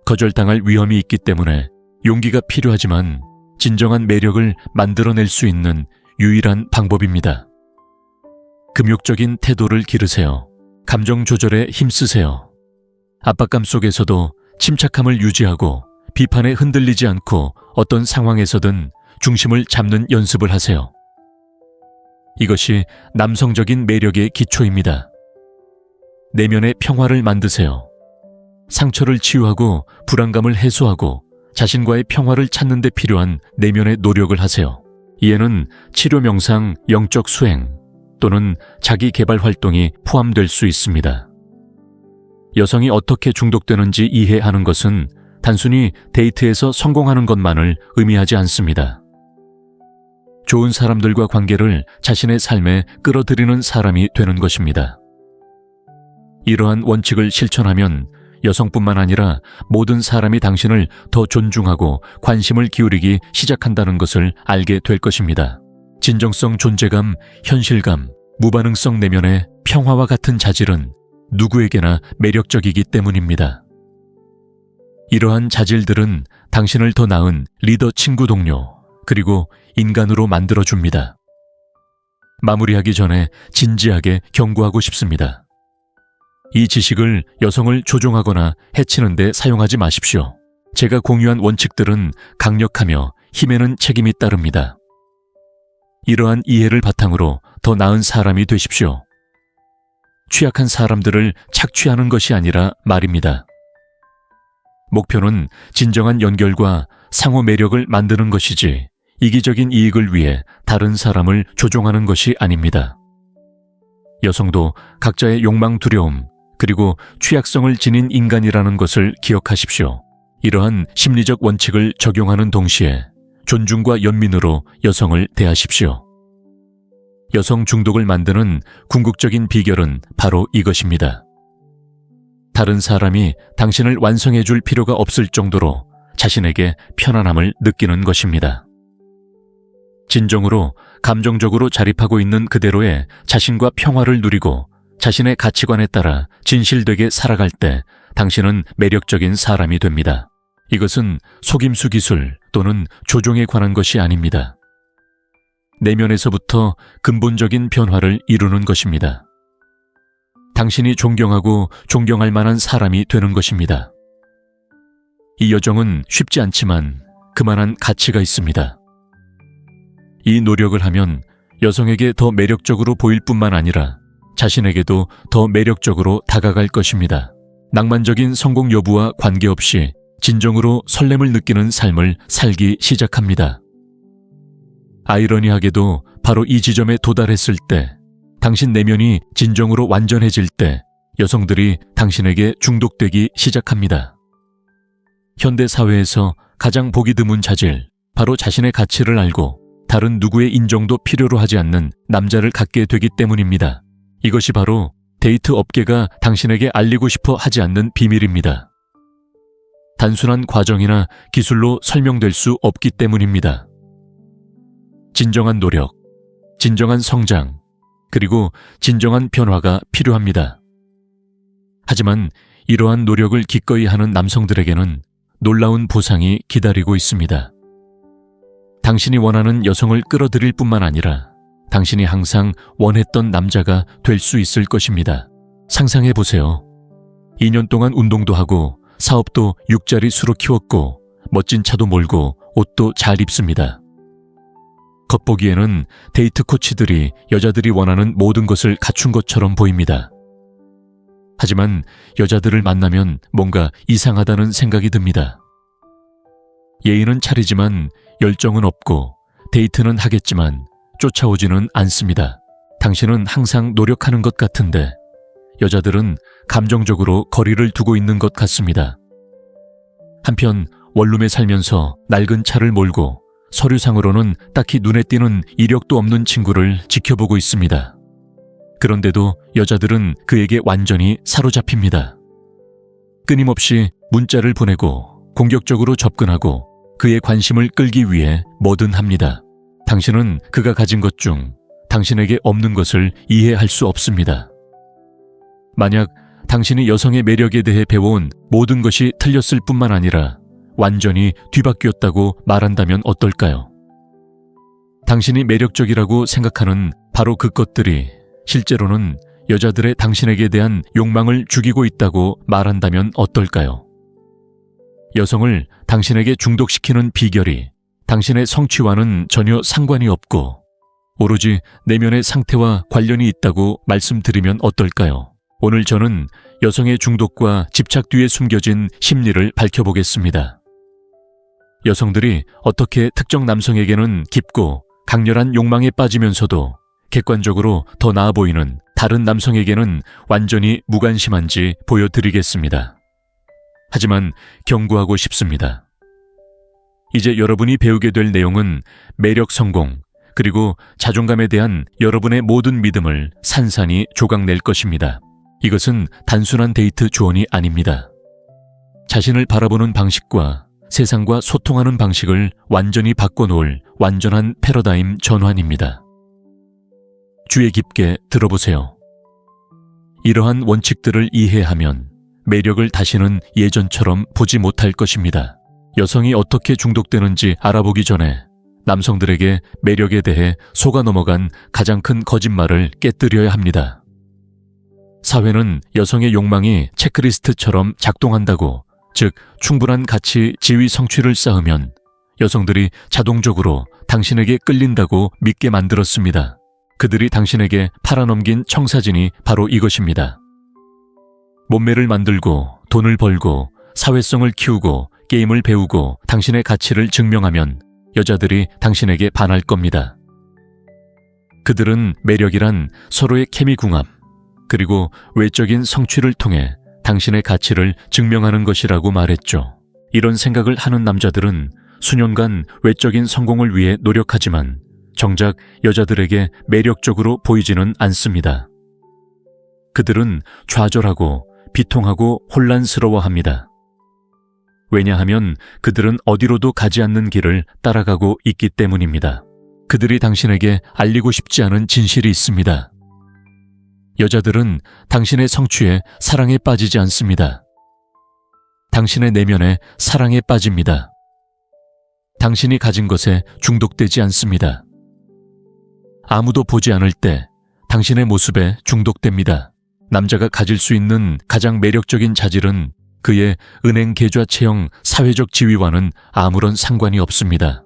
[SPEAKER 1] 거절당할 위험이 있기 때문에 용기가 필요하지만 진정한 매력을 만들어낼 수 있는 유일한 방법입니다. 금욕적인 태도를 기르세요. 감정 조절에 힘쓰세요. 압박감 속에서도 침착함을 유지하고 비판에 흔들리지 않고 어떤 상황에서든 중심을 잡는 연습을 하세요. 이것이 남성적인 매력의 기초입니다. 내면의 평화를 만드세요. 상처를 치유하고 불안감을 해소하고 자신과의 평화를 찾는 데 필요한 내면의 노력을 하세요. 이에는 치료 명상, 영적 수행 또는 자기 개발 활동이 포함될 수 있습니다. 여성이 어떻게 중독되는지 이해하는 것은 단순히 데이트에서 성공하는 것만을 의미하지 않습니다. 좋은 사람들과 관계를 자신의 삶에 끌어들이는 사람이 되는 것입니다. 이러한 원칙을 실천하면 여성뿐만 아니라 모든 사람이 당신을 더 존중하고 관심을 기울이기 시작한다는 것을 알게 될 것입니다. 진정성, 존재감, 현실감, 무반응성 내면의 평화와 같은 자질은 누구에게나 매력적이기 때문입니다. 이러한 자질들은 당신을 더 나은 리더, 친구, 동료, 그리고 인간으로 만들어줍니다. 마무리하기 전에 진지하게 경고하고 싶습니다. 이 지식을 여성을 조종하거나 해치는 데 사용하지 마십시오. 제가 공유한 원칙들은 강력하며 힘에는 책임이 따릅니다. 이러한 이해를 바탕으로 더 나은 사람이 되십시오. 취약한 사람들을 착취하는 것이 아니라 말입니다. 목표는 진정한 연결과 상호 매력을 만드는 것이지 이기적인 이익을 위해 다른 사람을 조종하는 것이 아닙니다. 여성도 각자의 욕망, 두려움, 그리고 취약성을 지닌 인간이라는 것을 기억하십시오. 이러한 심리적 원칙을 적용하는 동시에 존중과 연민으로 여성을 대하십시오. 여성 중독을 만드는 궁극적인 비결은 바로 이것입니다. 다른 사람이 당신을 완성해 줄 필요가 없을 정도로 자신에게 편안함을 느끼는 것입니다. 진정으로 감정적으로 자립하고 있는 그대로의 자신과 평화를 누리고 자신의 가치관에 따라 진실되게 살아갈 때 당신은 매력적인 사람이 됩니다. 이것은 속임수 기술 또는 조종에 관한 것이 아닙니다. 내면에서부터 근본적인 변화를 이루는 것입니다. 당신이 존경하고 존경할 만한 사람이 되는 것입니다. 이 여정은 쉽지 않지만 그만한 가치가 있습니다. 이 노력을 하면 여성에게 더 매력적으로 보일 뿐만 아니라 자신에게도 더 매력적으로 다가갈 것입니다. 낭만적인 성공 여부와 관계없이 진정으로 설렘을 느끼는 삶을 살기 시작합니다. 아이러니하게도 바로 이 지점에 도달했을 때, 당신 내면이 진정으로 완전해질 때 여성들이 당신에게 중독되기 시작합니다. 현대 사회에서 가장 보기 드문 자질, 바로 자신의 가치를 알고 다른 누구의 인정도 필요로 하지 않는 남자를 갖게 되기 때문입니다. 이것이 바로 데이트 업계가 당신에게 알리고 싶어 하지 않는 비밀입니다. 단순한 과정이나 기술로 설명될 수 없기 때문입니다. 진정한 노력, 진정한 성장, 그리고 진정한 변화가 필요합니다. 하지만 이러한 노력을 기꺼이 하는 남성들에게는 놀라운 보상이 기다리고 있습니다. 당신이 원하는 여성을 끌어들일 뿐만 아니라 당신이 항상 원했던 남자가 될 수 있을 것입니다. 상상해 보세요. 2년 동안 운동도 하고 사업도 6자리 수로 키웠고 멋진 차도 몰고 옷도 잘 입습니다. 겉보기에는 데이트 코치들이 여자들이 원하는 모든 것을 갖춘 것처럼 보입니다. 하지만 여자들을 만나면 뭔가 이상하다는 생각이 듭니다. 예의는 차리지만 열정은 없고 데이트는 하겠지만 쫓아오지는 않습니다. 당신은 항상 노력하는 것 같은데 여자들은 감정적으로 거리를 두고 있는 것 같습니다. 한편 원룸에 살면서 낡은 차를 몰고 서류상으로는 딱히 눈에 띄는 이력도 없는 친구를 지켜보고 있습니다. 그런데도 여자들은 그에게 완전히 사로잡힙니다. 끊임없이 문자를 보내고 공격적으로 접근하고 그의 관심을 끌기 위해 뭐든 합니다. 당신은 그가 가진 것 중 당신에게 없는 것을 이해할 수 없습니다. 만약 당신이 여성의 매력에 대해 배워온 모든 것이 틀렸을 뿐만 아니라 완전히 뒤바뀌었다고 말한다면 어떨까요? 당신이 매력적이라고 생각하는 바로 그 것들이 실제로는 여자들의 당신에게 대한 욕망을 죽이고 있다고 말한다면 어떨까요? 여성을 당신에게 중독시키는 비결이 당신의 성취와는 전혀 상관이 없고 오로지 내면의 상태와 관련이 있다고 말씀드리면 어떨까요? 오늘 저는 여성의 중독과 집착 뒤에 숨겨진 심리를 밝혀보겠습니다. 여성들이 어떻게 특정 남성에게는 깊고 강렬한 욕망에 빠지면서도 객관적으로 더 나아 보이는 다른 남성에게는 완전히 무관심한지 보여드리겠습니다. 하지만 경고하고 싶습니다. 이제 여러분이 배우게 될 내용은 매력 성공, 그리고 자존감에 대한 여러분의 모든 믿음을 산산이 조각낼 것입니다. 이것은 단순한 데이트 조언이 아닙니다. 자신을 바라보는 방식과 세상과 소통하는 방식을 완전히 바꿔놓을 완전한 패러다임 전환입니다. 주의 깊게 들어보세요. 이러한 원칙들을 이해하면 매력을 다시는 예전처럼 보지 못할 것입니다. 여성이 어떻게 중독되는지 알아보기 전에 남성들에게 매력에 대해 속아 넘어간 가장 큰 거짓말을 깨뜨려야 합니다. 사회는 여성의 욕망이 체크리스트처럼 작동한다고, 즉 충분한 가치, 지위, 성취를 쌓으면 여성들이 자동적으로 당신에게 끌린다고 믿게 만들었습니다. 그들이 당신에게 팔아넘긴 청사진이 바로 이것입니다. 몸매를 만들고 돈을 벌고 사회성을 키우고 게임을 배우고 당신의 가치를 증명하면 여자들이 당신에게 반할 겁니다. 그들은 매력이란 서로의 케미궁합, 그리고 외적인 성취를 통해 당신의 가치를 증명하는 것이라고 말했죠. 이런 생각을 하는 남자들은 수년간 외적인 성공을 위해 노력하지만 정작 여자들에게 매력적으로 보이지는 않습니다. 그들은 좌절하고 비통하고 혼란스러워합니다. 왜냐하면 그들은 어디로도 가지 않는 길을 따라가고 있기 때문입니다. 그들이 당신에게 알리고 싶지 않은 진실이 있습니다. 여자들은 당신의 성취에 사랑에 빠지지 않습니다. 당신의 내면에 사랑에 빠집니다. 당신이 가진 것에 중독되지 않습니다. 아무도 보지 않을 때 당신의 모습에 중독됩니다. 남자가 가질 수 있는 가장 매력적인 자질은 그의 은행 계좌 체형 사회적 지위와는 아무런 상관이 없습니다.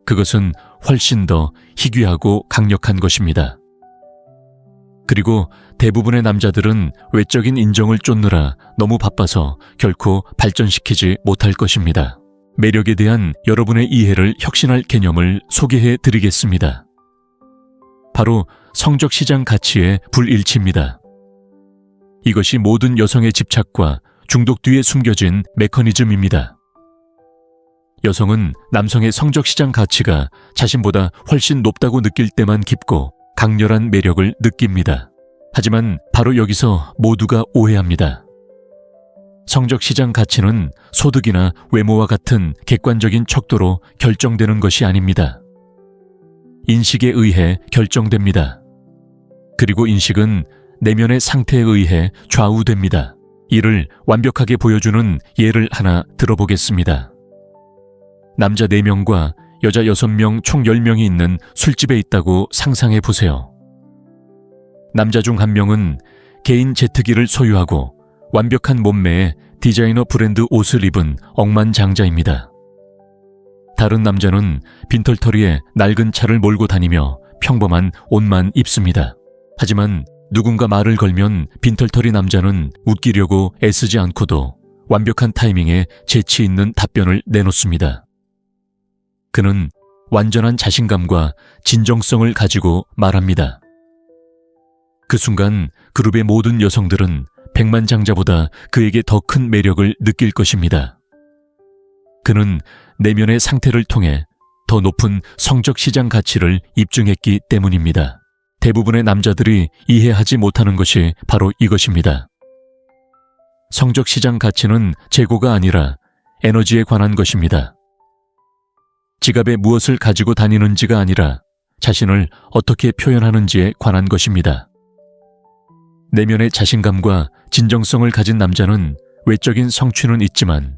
[SPEAKER 1] 그것은 훨씬 더 희귀하고 강력한 것입니다. 그리고 대부분의 남자들은 외적인 인정을 쫓느라 너무 바빠서 결코 발전시키지 못할 것입니다. 매력에 대한 여러분의 이해를 혁신할 개념을 소개해 드리겠습니다. 바로 성적 시장 가치의 불일치입니다. 이것이 모든 여성의 집착과 중독 뒤에 숨겨진 메커니즘입니다. 여성은 남성의 성적 시장 가치가 자신보다 훨씬 높다고 느낄 때만 깊고 강렬한 매력을 느낍니다. 하지만 바로 여기서 모두가 오해합니다. 성적 시장 가치는 소득이나 외모와 같은 객관적인 척도로 결정되는 것이 아닙니다. 인식에 의해 결정됩니다. 그리고 인식은 내면의 상태에 의해 좌우됩니다. 이를 완벽하게 보여주는 예를 하나 들어보겠습니다. 남자 4명과 여자 6명 총 10명이 있는 술집에 있다고 상상해 보세요. 남자 중 1명은 개인 제트기를 소유하고 완벽한 몸매에 디자이너 브랜드 옷을 입은 억만장자입니다. 다른 남자는 빈털터리에 낡은 차를 몰고 다니며 평범한 옷만 입습니다. 하지만 누군가 말을 걸면 빈털터리 남자는 웃기려고 애쓰지 않고도 완벽한 타이밍에 재치 있는 답변을 내놓습니다. 그는 완전한 자신감과 진정성을 가지고 말합니다. 그 순간 그룹의 모든 여성들은 백만장자보다 그에게 더 큰 매력을 느낄 것입니다. 그는 내면의 상태를 통해 더 높은 성적 시장 가치를 입증했기 때문입니다. 대부분의 남자들이 이해하지 못하는 것이 바로 이것입니다. 성적 시장 가치는 재고가 아니라 에너지에 관한 것입니다. 지갑에 무엇을 가지고 다니는지가 아니라 자신을 어떻게 표현하는지에 관한 것입니다. 내면의 자신감과 진정성을 가진 남자는 외적인 성취는 있지만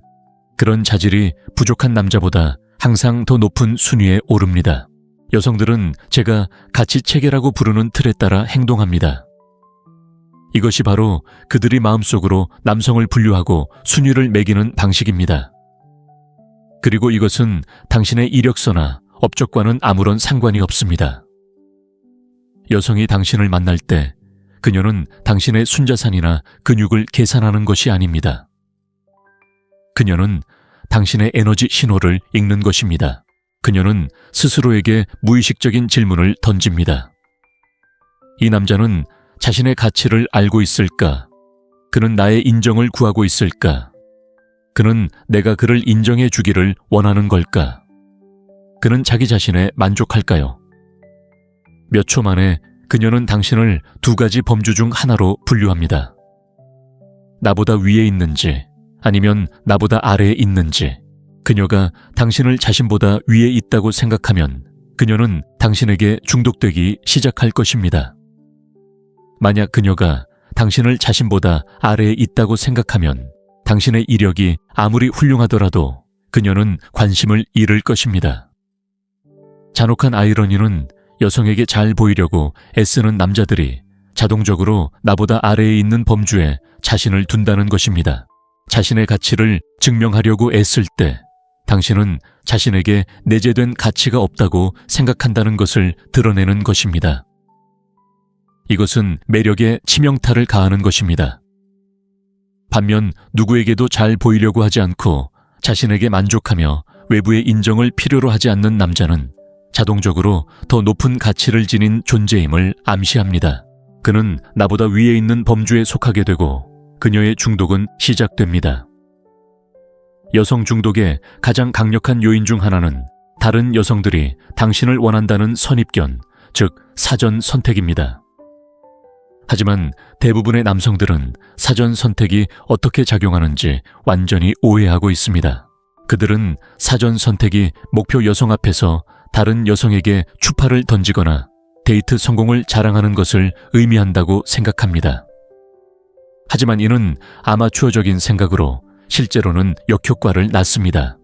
[SPEAKER 1] 그런 자질이 부족한 남자보다 항상 더 높은 순위에 오릅니다. 여성들은 제가 가치 체계라고 부르는 틀에 따라 행동합니다. 이것이 바로 그들이 마음속으로 남성을 분류하고 순위를 매기는 방식입니다. 그리고 이것은 당신의 이력서나 업적과는 아무런 상관이 없습니다. 여성이 당신을 만날 때 그녀는 당신의 순자산이나 근육을 계산하는 것이 아닙니다. 그녀는 당신의 에너지 신호를 읽는 것입니다. 그녀는 스스로에게 무의식적인 질문을 던집니다. 이 남자는 자신의 가치를 알고 있을까? 그는 나의 인정을 구하고 있을까? 그는 내가 그를 인정해 주기를 원하는 걸까? 그는 자기 자신에 만족할까요? 몇 초 만에 그녀는 당신을 2가지 범주 중 하나로 분류합니다. 나보다 위에 있는지 아니면 나보다 아래에 있는지. 그녀가 당신을 자신보다 위에 있다고 생각하면 그녀는 당신에게 중독되기 시작할 것입니다. 만약 그녀가 당신을 자신보다 아래에 있다고 생각하면 당신의 이력이 아무리 훌륭하더라도 그녀는 관심을 잃을 것입니다. 잔혹한 아이러니는 여성에게 잘 보이려고 애쓰는 남자들이 자동적으로 나보다 아래에 있는 범주에 자신을 둔다는 것입니다. 자신의 가치를 증명하려고 애쓸 때 당신은 자신에게 내재된 가치가 없다고 생각한다는 것을 드러내는 것입니다. 이것은 매력에 치명타를 가하는 것입니다. 반면 누구에게도 잘 보이려고 하지 않고 자신에게 만족하며 외부의 인정을 필요로 하지 않는 남자는 자동적으로 더 높은 가치를 지닌 존재임을 암시합니다. 그는 나보다 위에 있는 범주에 속하게 되고 그녀의 중독은 시작됩니다. 여성 중독의 가장 강력한 요인 중 하나는 다른 여성들이 당신을 원한다는 선입견, 즉 사전 선택입니다. 하지만 대부분의 남성들은 사전 선택이 어떻게 작용하는지 완전히 오해하고 있습니다. 그들은 사전 선택이 목표 여성 앞에서 다른 여성에게 추파를 던지거나 데이트 성공을 자랑하는 것을 의미한다고 생각합니다. 하지만 이는 아마추어적인 생각으로 실제로는 역효과를 낳습니다.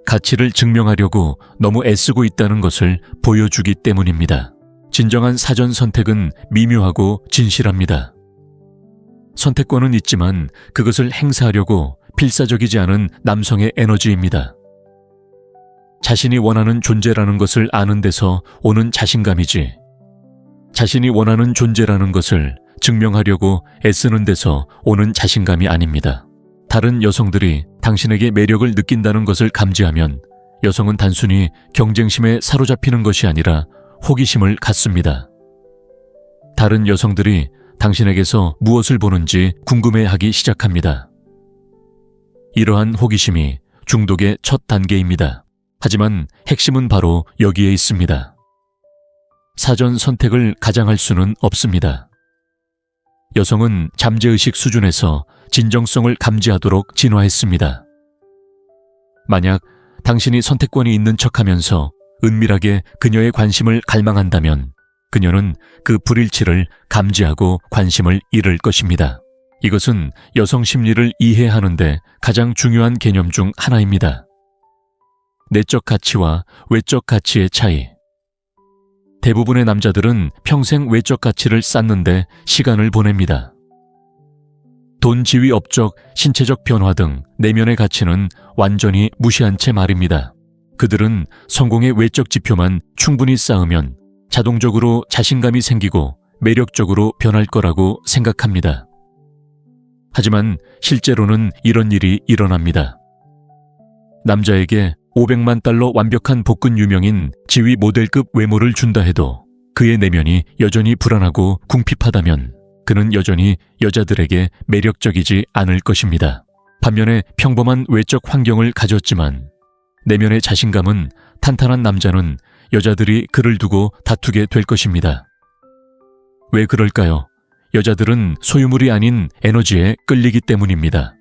[SPEAKER 1] 가치를 증명하려고 너무 애쓰고 있다는 것을 보여주기 때문입니다. 진정한 사전 선택은 미묘하고 진실합니다. 선택권은 있지만 그것을 행사하려고 필사적이지 않은 남성의 에너지입니다. 자신이 원하는 존재라는 것을 아는 데서 오는 자신감이지, 자신이 원하는 존재라는 것을 증명하려고 애쓰는 데서 오는 자신감이 아닙니다. 다른 여성들이 당신에게 매력을 느낀다는 것을 감지하면 여성은 단순히 경쟁심에 사로잡히는 것이 아니라 호기심을 갖습니다. 다른 여성들이 당신에게서 무엇을 보는지 궁금해하기 시작합니다. 이러한 호기심이 중독의 첫 단계입니다. 하지만 핵심은 바로 여기에 있습니다. 사전 선택을 가장할 수는 없습니다. 여성은 잠재의식 수준에서 진정성을 감지하도록 진화했습니다. 만약 당신이 선택권이 있는 척하면서 은밀하게 그녀의 관심을 갈망한다면 그녀는 그 불일치를 감지하고 관심을 잃을 것입니다. 이것은 여성 심리를 이해하는데 가장 중요한 개념 중 하나입니다. 내적 가치와 외적 가치의 차이. 대부분의 남자들은 평생 외적 가치를 쌓는데 시간을 보냅니다. 돈, 지위, 업적, 신체적 변화 등 내면의 가치는 완전히 무시한 채 말입니다. 그들은 성공의 외적 지표만 충분히 쌓으면 자동적으로 자신감이 생기고 매력적으로 변할 거라고 생각합니다. 하지만 실제로는 이런 일이 일어납니다. 남자에게 500만 달러 완벽한 복근 유명인 지위 모델급 외모를 준다 해도 그의 내면이 여전히 불안하고 궁핍하다면 그는 여전히 여자들에게 매력적이지 않을 것입니다. 반면에 평범한 외적 환경을 가졌지만 내면의 자신감은 탄탄한 남자는 여자들이 그를 두고 다투게 될 것입니다. 왜 그럴까요? 여자들은 소유물이 아닌 에너지에 끌리기 때문입니다.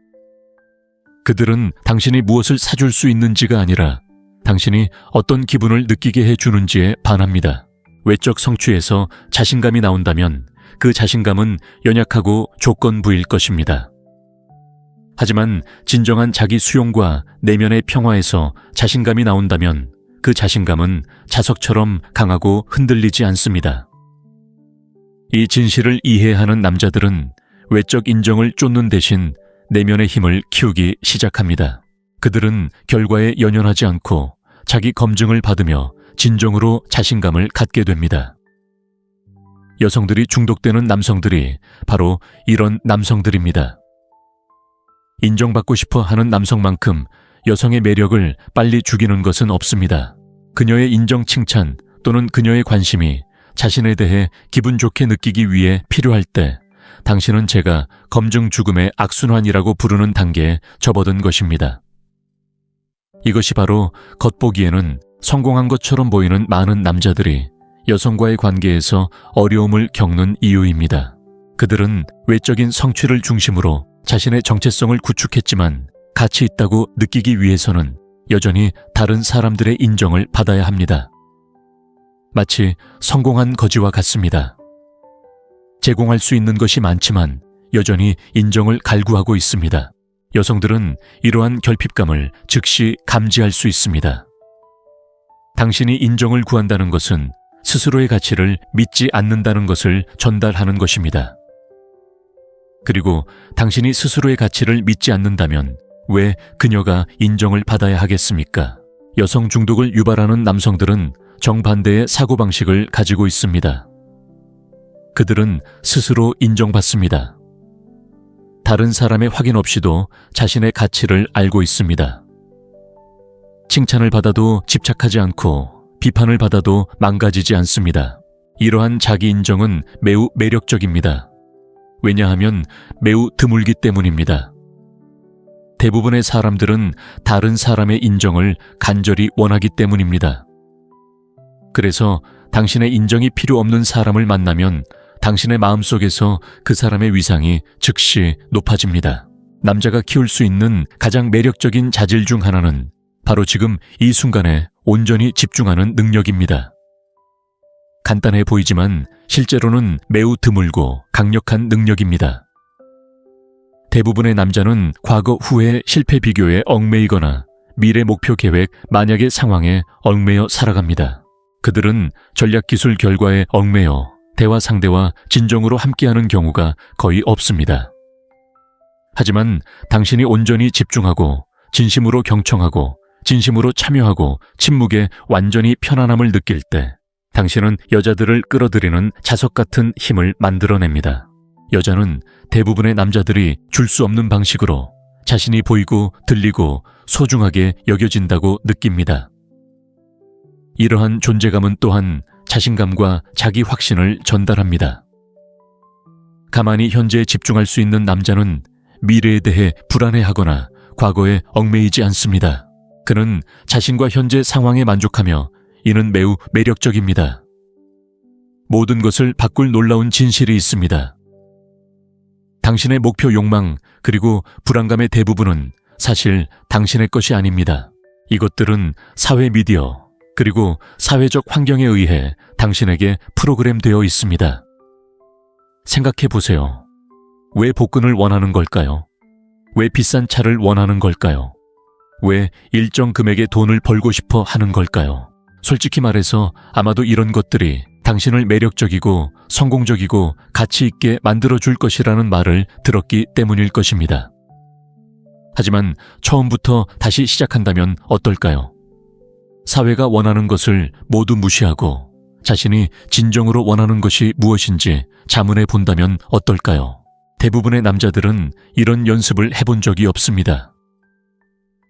[SPEAKER 1] 그들은 당신이 무엇을 사줄 수 있는지가 아니라 당신이 어떤 기분을 느끼게 해주는지에 반합니다. 외적 성취에서 자신감이 나온다면 그 자신감은 연약하고 조건부일 것입니다. 하지만 진정한 자기 수용과 내면의 평화에서 자신감이 나온다면 그 자신감은 자석처럼 강하고 흔들리지 않습니다. 이 진실을 이해하는 남자들은 외적 인정을 쫓는 대신 내면의 힘을 키우기 시작합니다. 그들은 결과에 연연하지 않고 자기 검증을 받으며 진정으로 자신감을 갖게 됩니다. 여성들이 중독되는 남성들이 바로 이런 남성들입니다. 인정받고 싶어 하는 남성만큼 여성의 매력을 빨리 죽이는 것은 없습니다. 그녀의 인정 칭찬 또는 그녀의 관심이 자신에 대해 기분 좋게 느끼기 위해 필요할 때 당신은 제가 검증 죽음의 악순환이라고 부르는 단계에 접어든 것입니다. 이것이 바로 겉보기에는 성공한 것처럼 보이는 많은 남자들이 여성과의 관계에서 어려움을 겪는 이유입니다. 그들은 외적인 성취를 중심으로 자신의 정체성을 구축했지만 가치 있다고 느끼기 위해서는 여전히 다른 사람들의 인정을 받아야 합니다. 마치 성공한 거지와 같습니다. 제공할 수 있는 것이 많지만 여전히 인정을 갈구하고 있습니다. 여성들은 이러한 결핍감을 즉시 감지할 수 있습니다. 당신이 인정을 구한다는 것은 스스로의 가치를 믿지 않는다는 것을 전달하는 것입니다. 그리고 당신이 스스로의 가치를 믿지 않는다면 왜 그녀가 인정을 받아야 하겠습니까? 여성 중독을 유발하는 남성들은 정반대의 사고방식을 가지고 있습니다. 그들은 스스로 인정받습니다. 다른 사람의 확인 없이도 자신의 가치를 알고 있습니다. 칭찬을 받아도 집착하지 않고 비판을 받아도 망가지지 않습니다. 이러한 자기 인정은 매우 매력적입니다. 왜냐하면 매우 드물기 때문입니다. 대부분의 사람들은 다른 사람의 인정을 간절히 원하기 때문입니다. 그래서 당신의 인정이 필요 없는 사람을 만나면 당신의 마음속에서 그 사람의 위상이 즉시 높아집니다. 남자가 키울 수 있는 가장 매력적인 자질 중 하나는 바로 지금 이 순간에 온전히 집중하는 능력입니다. 간단해 보이지만 실제로는 매우 드물고 강력한 능력입니다. 대부분의 남자는 과거 후의 실패 비교에 얽매이거나 미래 목표 계획 만약의 상황에 얽매여 살아갑니다. 그들은 전략 기술 결과에 얽매여 대화 상대와 진정으로 함께하는 경우가 거의 없습니다. 하지만 당신이 온전히 집중하고 진심으로 경청하고 진심으로 참여하고 침묵에 완전히 편안함을 느낄 때 당신은 여자들을 끌어들이는 자석 같은 힘을 만들어냅니다. 여자는 대부분의 남자들이 줄 수 없는 방식으로 자신이 보이고 들리고 소중하게 여겨진다고 느낍니다. 이러한 존재감은 또한 자신감과 자기 확신을 전달합니다. 가만히 현재에 집중할 수 있는 남자는 미래에 대해 불안해하거나 과거에 얽매이지 않습니다. 그는 자신과 현재 상황에 만족하며 이는 매우 매력적입니다. 모든 것을 바꿀 놀라운 진실이 있습니다. 당신의 목표 욕망 그리고 불안감의 대부분은 사실 당신의 것이 아닙니다. 이것들은 사회 미디어 그리고 사회적 환경에 의해 당신에게 프로그램되어 있습니다. 생각해 보세요. 왜 복근을 원하는 걸까요? 왜 비싼 차를 원하는 걸까요? 왜 일정 금액의 돈을 벌고 싶어 하는 걸까요? 솔직히 말해서 아마도 이런 것들이 당신을 매력적이고 성공적이고 가치 있게 만들어줄 것이라는 말을 들었기 때문일 것입니다. 하지만 처음부터 다시 시작한다면 어떨까요? 사회가 원하는 것을 모두 무시하고 자신이 진정으로 원하는 것이 무엇인지 자문해 본다면 어떨까요? 대부분의 남자들은 이런 연습을 해본 적이 없습니다.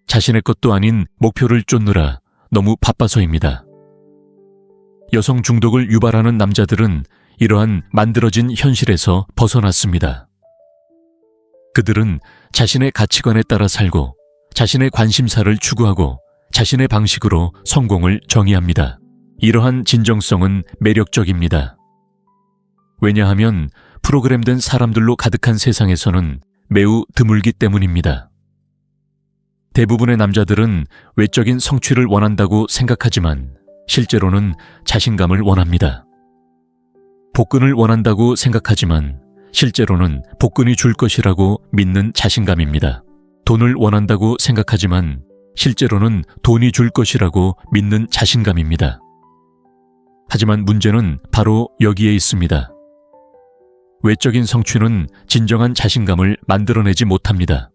[SPEAKER 1] 자신의 것도 아닌 목표를 쫓느라 너무 바빠서입니다. 여성 중독을 유발하는 남자들은 이러한 만들어진 현실에서 벗어났습니다. 그들은 자신의 가치관에 따라 살고 자신의 관심사를 추구하고 자신의 방식으로 성공을 정의합니다. 이러한 진정성은 매력적입니다. 왜냐하면 프로그램된 사람들로 가득한 세상에서는 매우 드물기 때문입니다. 대부분의 남자들은 외적인 성취를 원한다고 생각하지만 실제로는 자신감을 원합니다. 복근을 원한다고 생각하지만 실제로는 복근이 줄 것이라고 믿는 자신감입니다. 돈을 원한다고 생각하지만 실제로는 돈이 줄 것이라고 믿는 자신감입니다. 하지만 문제는 바로 여기에 있습니다. 외적인 성취는 진정한 자신감을 만들어내지 못합니다.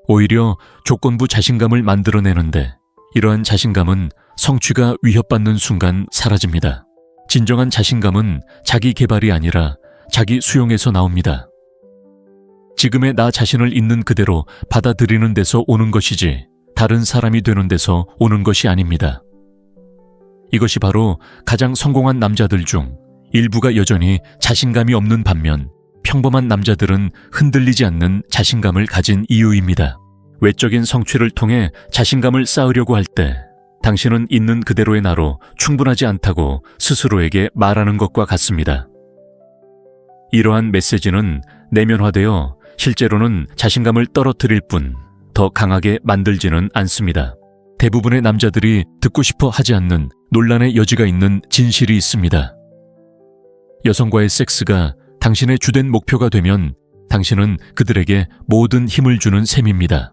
[SPEAKER 1] 오히려 조건부 자신감을 만들어내는데 이러한 자신감은 성취가 위협받는 순간 사라집니다. 진정한 자신감은 자기 개발이 아니라 자기 수용에서 나옵니다. 지금의 나 자신을 있는 그대로 받아들이는 데서 오는 것이지 다른 사람이 되는 데서 오는 것이 아닙니다. 이것이 바로 가장 성공한 남자들 중 일부가 여전히 자신감이 없는 반면 평범한 남자들은 흔들리지 않는 자신감을 가진 이유입니다. 외적인 성취를 통해 자신감을 쌓으려고 할 때 당신은 있는 그대로의 나로 충분하지 않다고 스스로에게 말하는 것과 같습니다. 이러한 메시지는 내면화되어 실제로는 자신감을 떨어뜨릴 뿐 더 강하게 만들지는 않습니다. 대부분의 남자들이 듣고 싶어 하지 않는 논란의 여지가 있는 진실이 있습니다. 여성과의 섹스가 당신의 주된 목표가 되면 당신은 그들에게 모든 힘을 주는 셈입니다.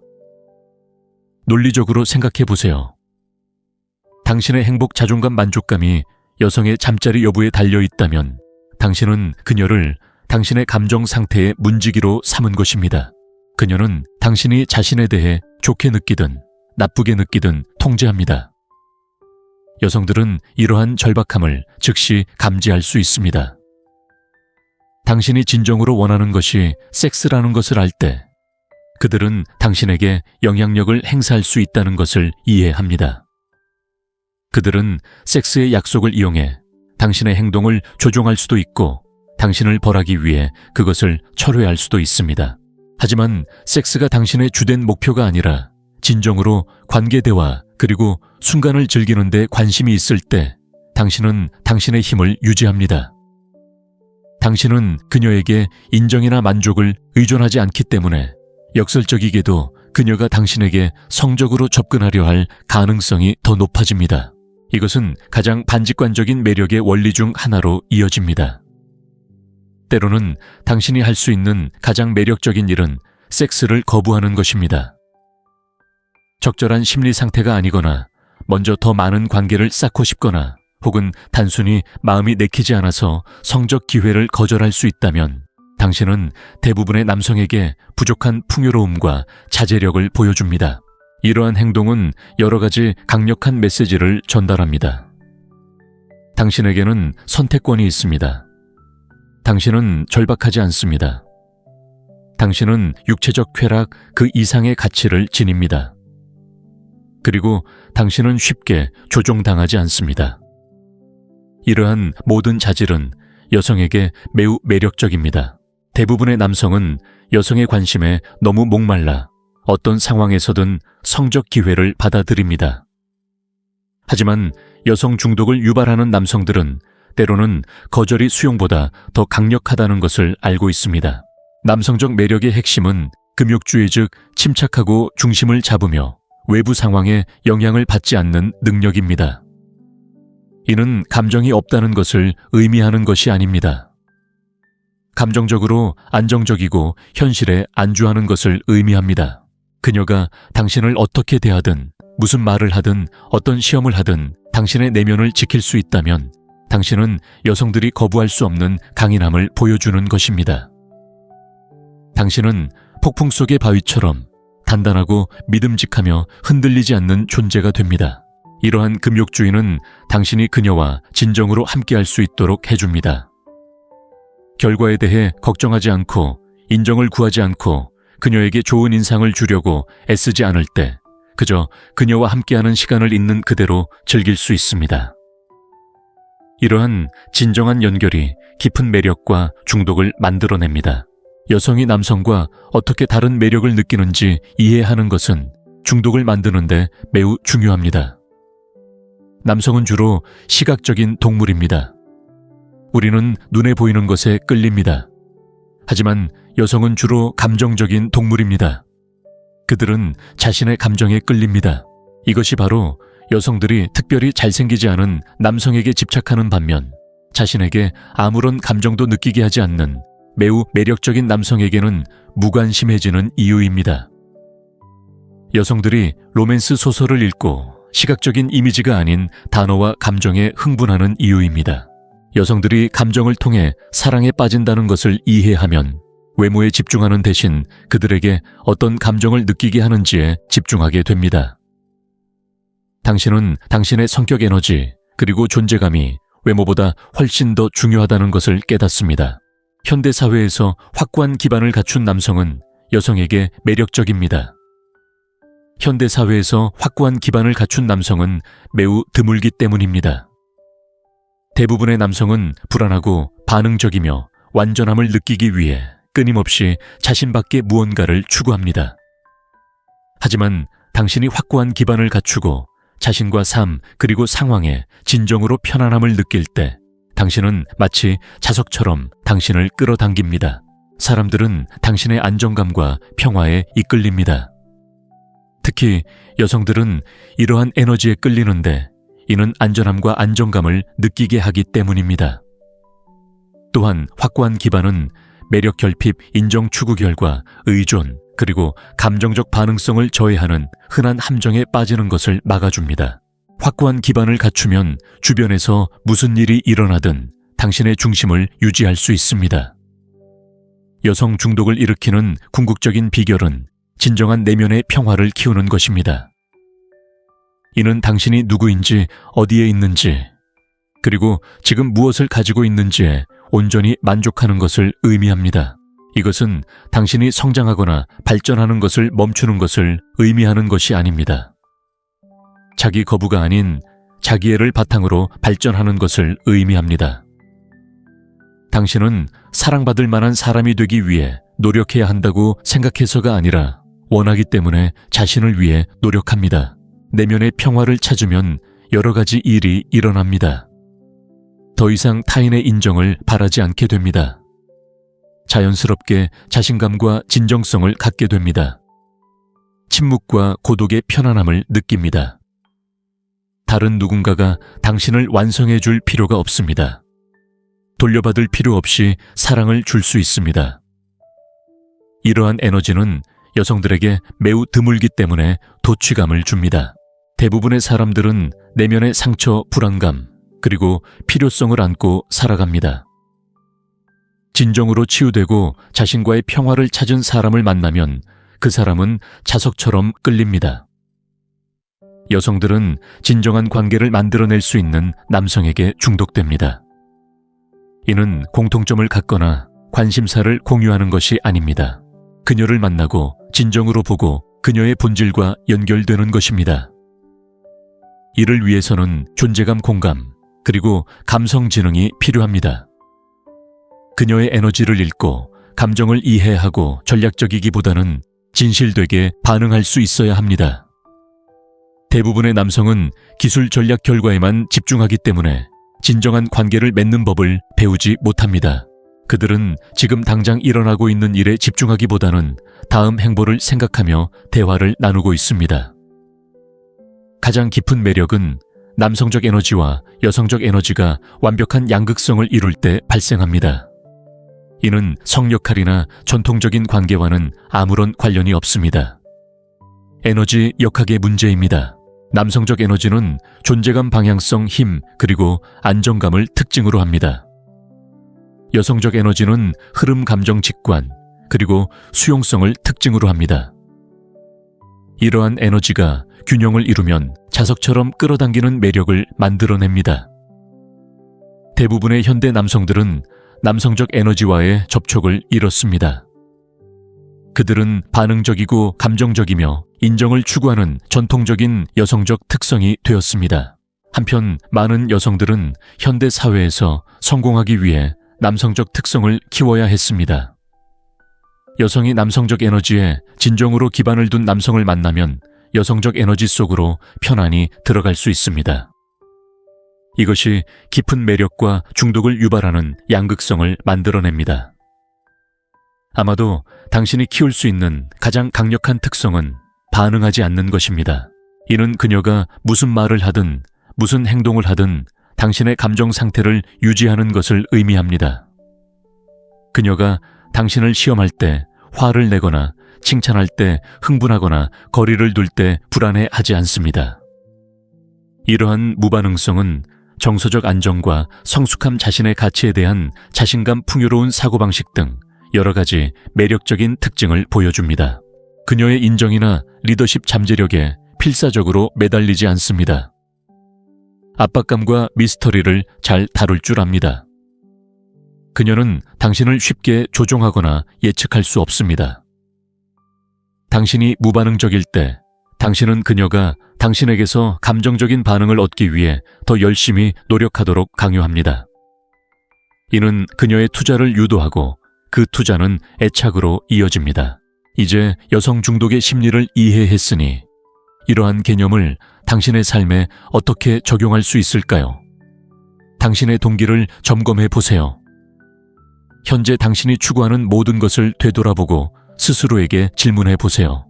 [SPEAKER 1] 논리적으로 생각해 보세요. 당신의 행복, 자존감, 만족감이 여성의 잠자리 여부에 달려 있다면 당신은 그녀를 당신의 감정 상태의 문지기로 삼은 것입니다. 그녀는 당신이 자신에 대해 좋게 느끼든 나쁘게 느끼든 통제합니다. 여성들은 이러한 절박함을 즉시 감지할 수 있습니다. 당신이 진정으로 원하는 것이 섹스라는 것을 알 때 그들은 당신에게 영향력을 행사할 수 있다는 것을 이해합니다. 그들은 섹스의 약속을 이용해 당신의 행동을 조종할 수도 있고 당신을 벌하기 위해 그것을 철회할 수도 있습니다. 하지만 섹스가 당신의 주된 목표가 아니라 진정으로 관계 대화 그리고 순간을 즐기는 데 관심이 있을 때 당신은 당신의 힘을 유지합니다. 당신은 그녀에게 인정이나 만족을 의존하지 않기 때문에 역설적이게도 그녀가 당신에게 성적으로 접근하려 할 가능성이 더 높아집니다. 이것은 가장 반직관적인 매력의 원리 중 하나로 이어집니다. 때로는 당신이 할 수 있는 가장 매력적인 일은 섹스를 거부하는 것입니다. 적절한 심리 상태가 아니거나 먼저 더 많은 관계를 쌓고 싶거나 혹은 단순히 마음이 내키지 않아서 성적 기회를 거절할 수 있다면 당신은 대부분의 남성에게 부족한 풍요로움과 자제력을 보여줍니다. 이러한 행동은 여러 가지 강력한 메시지를 전달합니다. 당신에게는 선택권이 있습니다. 당신은 절박하지 않습니다. 당신은 육체적 쾌락 그 이상의 가치를 지닙니다. 그리고 당신은 쉽게 조종당하지 않습니다. 이러한 모든 자질은 여성에게 매우 매력적입니다. 대부분의 남성은 여성의 관심에 너무 목말라 어떤 상황에서든 성적 기회를 받아들입니다. 하지만 여성 중독을 유발하는 남성들은 때로는 거절이 수용보다 더 강력하다는 것을 알고 있습니다. 남성적 매력의 핵심은 금욕주의 즉 침착하고 중심을 잡으며 외부 상황에 영향을 받지 않는 능력입니다. 이는 감정이 없다는 것을 의미하는 것이 아닙니다. 감정적으로 안정적이고 현실에 안주하는 것을 의미합니다. 그녀가 당신을 어떻게 대하든 무슨 말을 하든 어떤 시험을 하든 당신의 내면을 지킬 수 있다면 당신은 여성들이 거부할 수 없는 강인함을 보여주는 것입니다. 당신은 폭풍 속의 바위처럼 단단하고 믿음직하며 흔들리지 않는 존재가 됩니다. 이러한 금욕주의는 당신이 그녀와 진정으로 함께할 수 있도록 해줍니다. 결과에 대해 걱정하지 않고 인정을 구하지 않고 그녀에게 좋은 인상을 주려고 애쓰지 않을 때 그저 그녀와 함께하는 시간을 있는 그대로 즐길 수 있습니다. 이러한 진정한 연결이 깊은 매력과 중독을 만들어냅니다. 여성이 남성과 어떻게 다른 매력을 느끼는지 이해하는 것은 중독을 만드는데 매우 중요합니다. 남성은 주로 시각적인 동물입니다. 우리는 눈에 보이는 것에 끌립니다. 하지만 여성은 주로 감정적인 동물입니다. 그들은 자신의 감정에 끌립니다. 이것이 바로 여성들이 특별히 잘생기지 않은 남성에게 집착하는 반면 자신에게 아무런 감정도 느끼게 하지 않는 매우 매력적인 남성에게는 무관심해지는 이유입니다. 여성들이 로맨스 소설을 읽고 시각적인 이미지가 아닌 단어와 감정에 흥분하는 이유입니다. 여성들이 감정을 통해 사랑에 빠진다는 것을 이해하면 외모에 집중하는 대신 그들에게 어떤 감정을 느끼게 하는지에 집중하게 됩니다. 당신은 당신의 성격 에너지 그리고 존재감이 외모보다 훨씬 더 중요하다는 것을 깨닫습니다. 현대 사회에서 확고한 기반을 갖춘 남성은 여성에게 매력적입니다. 현대 사회에서 확고한 기반을 갖춘 남성은 매우 드물기 때문입니다. 대부분의 남성은 불안하고 반응적이며 완전함을 느끼기 위해 끊임없이 자신 밖의 무언가를 추구합니다. 하지만 당신이 확고한 기반을 갖추고 자신과 삶 그리고 상황에 진정으로 편안함을 느낄 때 당신은 마치 자석처럼 당신을 끌어당깁니다. 사람들은 당신의 안정감과 평화에 이끌립니다. 특히 여성들은 이러한 에너지에 끌리는데 이는 안전함과 안정감을 느끼게 하기 때문입니다. 또한 확고한 기반은 매력 결핍, 인정 추구 결과, 의존, 그리고 감정적 반응성을 저해하는 흔한 함정에 빠지는 것을 막아줍니다. 확고한 기반을 갖추면 주변에서 무슨 일이 일어나든 당신의 중심을 유지할 수 있습니다. 여성 중독을 일으키는 궁극적인 비결은 진정한 내면의 평화를 키우는 것입니다. 이는 당신이 누구인지, 어디에 있는지, 그리고 지금 무엇을 가지고 있는지에 온전히 만족하는 것을 의미합니다. 이것은 당신이 성장하거나 발전하는 것을 멈추는 것을 의미하는 것이 아닙니다. 자기 거부가 아닌 자기애를 바탕으로 발전하는 것을 의미합니다. 당신은 사랑받을 만한 사람이 되기 위해 노력해야 한다고 생각해서가 아니라 원하기 때문에 자신을 위해 노력합니다. 내면의 평화를 찾으면 여러 가지 일이 일어납니다. 더 이상 타인의 인정을 바라지 않게 됩니다. 자연스럽게 자신감과 진정성을 갖게 됩니다. 침묵과 고독의 편안함을 느낍니다. 다른 누군가가 당신을 완성해 줄 필요가 없습니다. 돌려받을 필요 없이 사랑을 줄 수 있습니다. 이러한 에너지는 여성들에게 매우 드물기 때문에 도취감을 줍니다. 대부분의 사람들은 내면의 상처, 불안감, 그리고 필요성을 안고 살아갑니다. 진정으로 치유되고 자신과의 평화를 찾은 사람을 만나면 그 사람은 자석처럼 끌립니다. 여성들은 진정한 관계를 만들어낼 수 있는 남성에게 중독됩니다. 이는 공통점을 갖거나 관심사를 공유하는 것이 아닙니다. 그녀를 만나고 진정으로 보고 그녀의 본질과 연결되는 것입니다. 이를 위해서는 존재감 공감, 그리고 감성 지능이 필요합니다. 그녀의 에너지를 읽고 감정을 이해하고 전략적이기보다는 진실되게 반응할 수 있어야 합니다. 대부분의 남성은 기술 전략 결과에만 집중하기 때문에 진정한 관계를 맺는 법을 배우지 못합니다. 그들은 지금 당장 일어나고 있는 일에 집중하기보다는 다음 행보를 생각하며 대화를 나누고 있습니다. 가장 깊은 매력은 남성적 에너지와 여성적 에너지가 완벽한 양극성을 이룰 때 발생합니다. 이는 성역할이나 전통적인 관계와는 아무런 관련이 없습니다. 에너지 역학의 문제입니다. 남성적 에너지는 존재감, 방향성, 힘, 그리고 안정감을 특징으로 합니다. 여성적 에너지는 흐름, 감정, 직관, 그리고 수용성을 특징으로 합니다. 이러한 에너지가 균형을 이루면 자석처럼 끌어당기는 매력을 만들어냅니다. 대부분의 현대 남성들은 남성적 에너지와의 접촉을 잃었습니다. 그들은 반응적이고 감정적이며 인정을 추구하는 전통적인 여성적 특성이 되었습니다. 한편 많은 여성들은 현대 사회에서 성공하기 위해 남성적 특성을 키워야 했습니다. 여성이 남성적 에너지에 진정으로 기반을 둔 남성을 만나면 여성적 에너지 속으로 편안히 들어갈 수 있습니다. 이것이 깊은 매력과 중독을 유발하는 양극성을 만들어냅니다. 아마도 당신이 키울 수 있는 가장 강력한 특성은 반응하지 않는 것입니다. 이는 그녀가 무슨 말을 하든 무슨 행동을 하든 당신의 감정 상태를 유지하는 것을 의미합니다. 그녀가 당신을 시험할 때 화를 내거나 칭찬할 때 흥분하거나 거리를 둘 때 불안해하지 않습니다. 이러한 무반응성은 정서적 안정과 성숙함, 자신의 가치에 대한 자신감, 풍요로운 사고방식 등 여러 가지 매력적인 특징을 보여줍니다. 그녀의 인정이나 리더십 잠재력에 필사적으로 매달리지 않습니다. 압박감과 미스터리를 잘 다룰 줄 압니다. 그녀는 당신을 쉽게 조종하거나 예측할 수 없습니다. 당신이 무반응적일 때 당신은 그녀가 당신에게서 감정적인 반응을 얻기 위해 더 열심히 노력하도록 강요합니다. 이는 그녀의 투자를 유도하고 그 투자는 애착으로 이어집니다. 이제 여성 중독의 심리를 이해했으니 이러한 개념을 당신의 삶에 어떻게 적용할 수 있을까요? 당신의 동기를 점검해 보세요. 현재 당신이 추구하는 모든 것을 되돌아보고 스스로에게 질문해 보세요.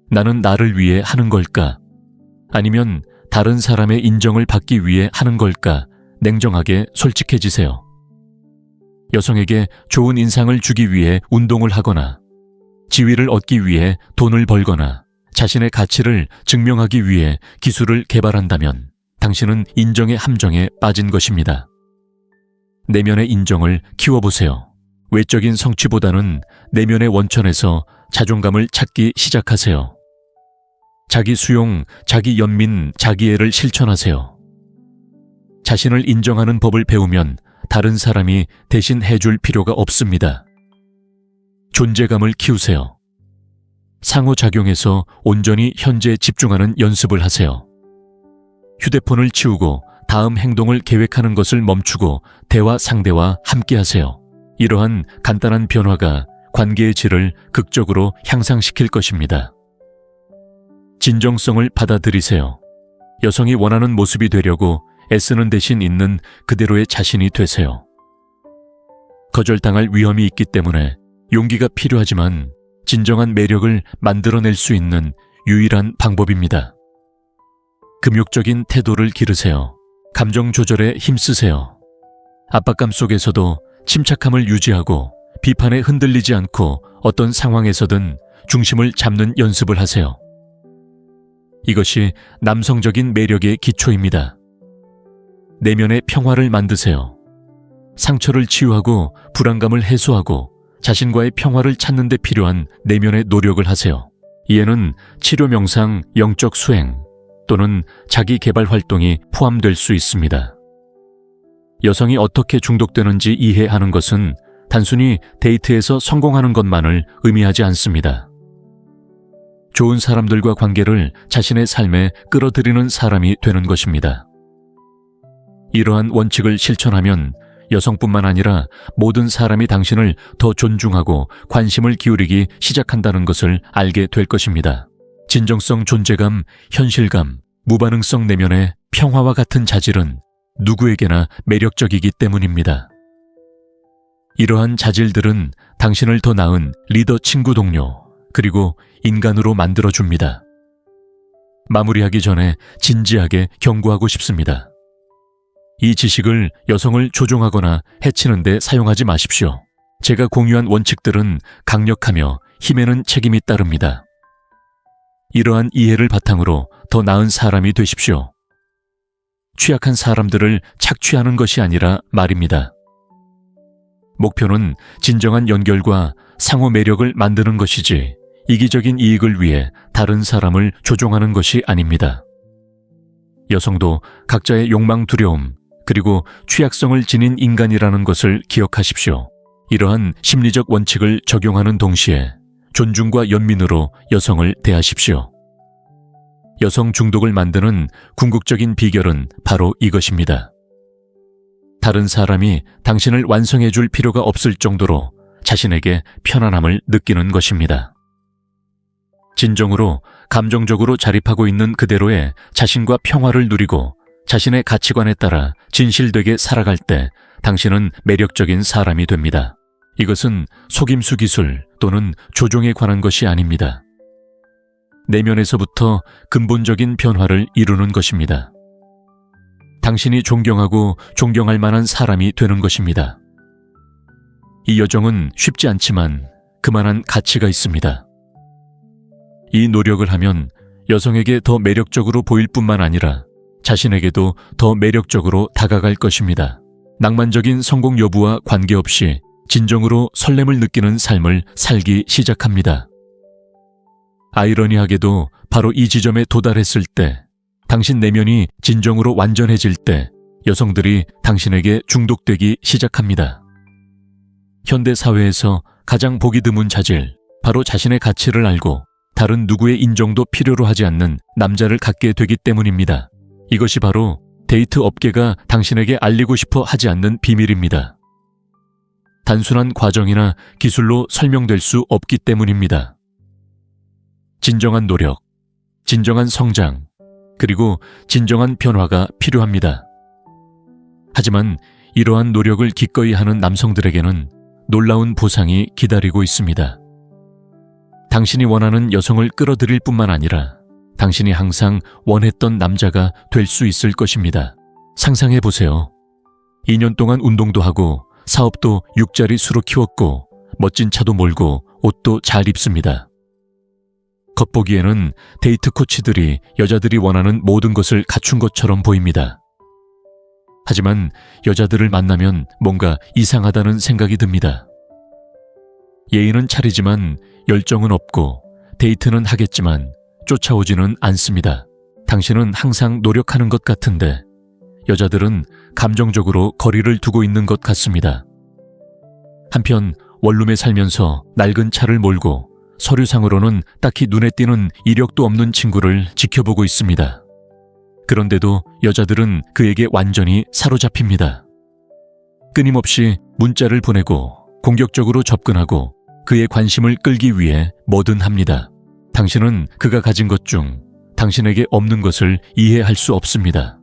[SPEAKER 1] 나는 나를 위해 하는 걸까? 아니면 다른 사람의 인정을 받기 위해 하는 걸까? 냉정하게 솔직해지세요. 여성에게 좋은 인상을 주기 위해 운동을 하거나 지위를 얻기 위해 돈을 벌거나 자신의 가치를 증명하기 위해 기술을 개발한다면 당신은 인정의 함정에 빠진 것입니다. 내면의 인정을 키워보세요. 외적인 성취보다는 내면의 원천에서 자존감을 찾기 시작하세요. 자기 수용, 자기 연민, 자기애를 실천하세요. 자신을 인정하는 법을 배우면 다른 사람이 대신 해줄 필요가 없습니다. 존재감을 키우세요. 상호작용에서 온전히 현재에 집중하는 연습을 하세요. 휴대폰을 치우고 다음 행동을 계획하는 것을 멈추고 대화 상대와 함께하세요. 이러한 간단한 변화가 관계의 질을 극적으로 향상시킬 것입니다. 진정성을 받아들이세요. 여성이 원하는 모습이 되려고 애쓰는 대신 있는 그대로의 자신이 되세요. 거절당할 위험이 있기 때문에 용기가 필요하지만 진정한 매력을 만들어낼 수 있는 유일한 방법입니다. 금욕적인 태도를 기르세요. 감정 조절에 힘쓰세요. 압박감 속에서도 침착함을 유지하고 비판에 흔들리지 않고 어떤 상황에서든 중심을 잡는 연습을 하세요. 이것이 남성적인 매력의 기초입니다. 내면의 평화를 만드세요. 상처를 치유하고 불안감을 해소하고 자신과의 평화를 찾는 데 필요한 내면의 노력을 하세요. 이에는 치료 명상, 영적 수행 또는 자기 개발 활동이 포함될 수 있습니다. 여성이 어떻게 중독되는지 이해하는 것은 단순히 데이트에서 성공하는 것만을 의미하지 않습니다. 좋은 사람들과 관계를 자신의 삶에 끌어들이는 사람이 되는 것입니다. 이러한 원칙을 실천하면 여성뿐만 아니라 모든 사람이 당신을 더 존중하고 관심을 기울이기 시작한다는 것을 알게 될 것입니다. 진정성, 존재감, 현실감, 무반응성 내면의 평화와 같은 자질은 누구에게나 매력적이기 때문입니다. 이러한 자질들은 당신을 더 나은 리더, 친구, 동료, 그리고 인간으로 만들어줍니다. 마무리하기 전에 진지하게 경고하고 싶습니다. 이 지식을 여성을 조종하거나 해치는 데 사용하지 마십시오. 제가 공유한 원칙들은 강력하며 힘에는 책임이 따릅니다. 이러한 이해를 바탕으로 더 나은 사람이 되십시오. 취약한 사람들을 착취하는 것이 아니라 말입니다. 목표는 진정한 연결과 상호 매력을 만드는 것이지 이기적인 이익을 위해 다른 사람을 조종하는 것이 아닙니다. 여성도 각자의 욕망, 두려움, 그리고 취약성을 지닌 인간이라는 것을 기억하십시오. 이러한 심리적 원칙을 적용하는 동시에 존중과 연민으로 여성을 대하십시오. 여성 중독을 만드는 궁극적인 비결은 바로 이것입니다. 다른 사람이 당신을 완성해 줄 필요가 없을 정도로 자신에게 편안함을 느끼는 것입니다. 진정으로 감정적으로 자립하고 있는 그대로의 자신과 평화를 누리고 자신의 가치관에 따라 진실되게 살아갈 때 당신은 매력적인 사람이 됩니다. 이것은 속임수 기술 또는 조종에 관한 것이 아닙니다. 내면에서부터 근본적인 변화를 이루는 것입니다. 당신이 존경하고 존경할 만한 사람이 되는 것입니다. 이 여정은 쉽지 않지만 그만한 가치가 있습니다. 이 노력을 하면 여성에게 더 매력적으로 보일 뿐만 아니라 자신에게도 더 매력적으로 다가갈 것입니다. 낭만적인 성공 여부와 관계없이 진정으로 설렘을 느끼는 삶을 살기 시작합니다. 아이러니하게도 바로 이 지점에 도달했을 때, 당신 내면이 진정으로 완전해질 때 여성들이 당신에게 중독되기 시작합니다. 현대 사회에서 가장 보기 드문 자질, 바로 자신의 가치를 알고 다른 누구의 인정도 필요로 하지 않는 남자를 갖게 되기 때문입니다. 이것이 바로 데이트 업계가 당신에게 알리고 싶어 하지 않는 비밀입니다. 단순한 과정이나 기술로 설명될 수 없기 때문입니다. 진정한 노력, 진정한 성장, 그리고 진정한 변화가 필요합니다. 하지만 이러한 노력을 기꺼이 하는 남성들에게는 놀라운 보상이 기다리고 있습니다. 당신이 원하는 여성을 끌어들일 뿐만 아니라 당신이 항상 원했던 남자가 될 수 있을 것입니다. 상상해보세요. 2년 동안 운동도 하고 사업도 6자리 수로 키웠고 멋진 차도 몰고 옷도 잘 입습니다. 겉보기에는 데이트 코치들이 여자들이 원하는 모든 것을 갖춘 것처럼 보입니다. 하지만 여자들을 만나면 뭔가 이상하다는 생각이 듭니다. 예의는 차리지만 열정은 없고 데이트는 하겠지만 쫓아오지는 않습니다. 당신은 항상 노력하는 것 같은데 여자들은 감정적으로 거리를 두고 있는 것 같습니다. 한편 원룸에 살면서 낡은 차를 몰고 서류상으로는 딱히 눈에 띄는 이력도 없는 친구를 지켜보고 있습니다. 그런데도 여자들은 그에게 완전히 사로잡힙니다. 끊임없이 문자를 보내고 공격적으로 접근하고 그의 관심을 끌기 위해 뭐든 합니다. 당신은 그가 가진 것 중 당신에게 없는 것을 이해할 수 없습니다.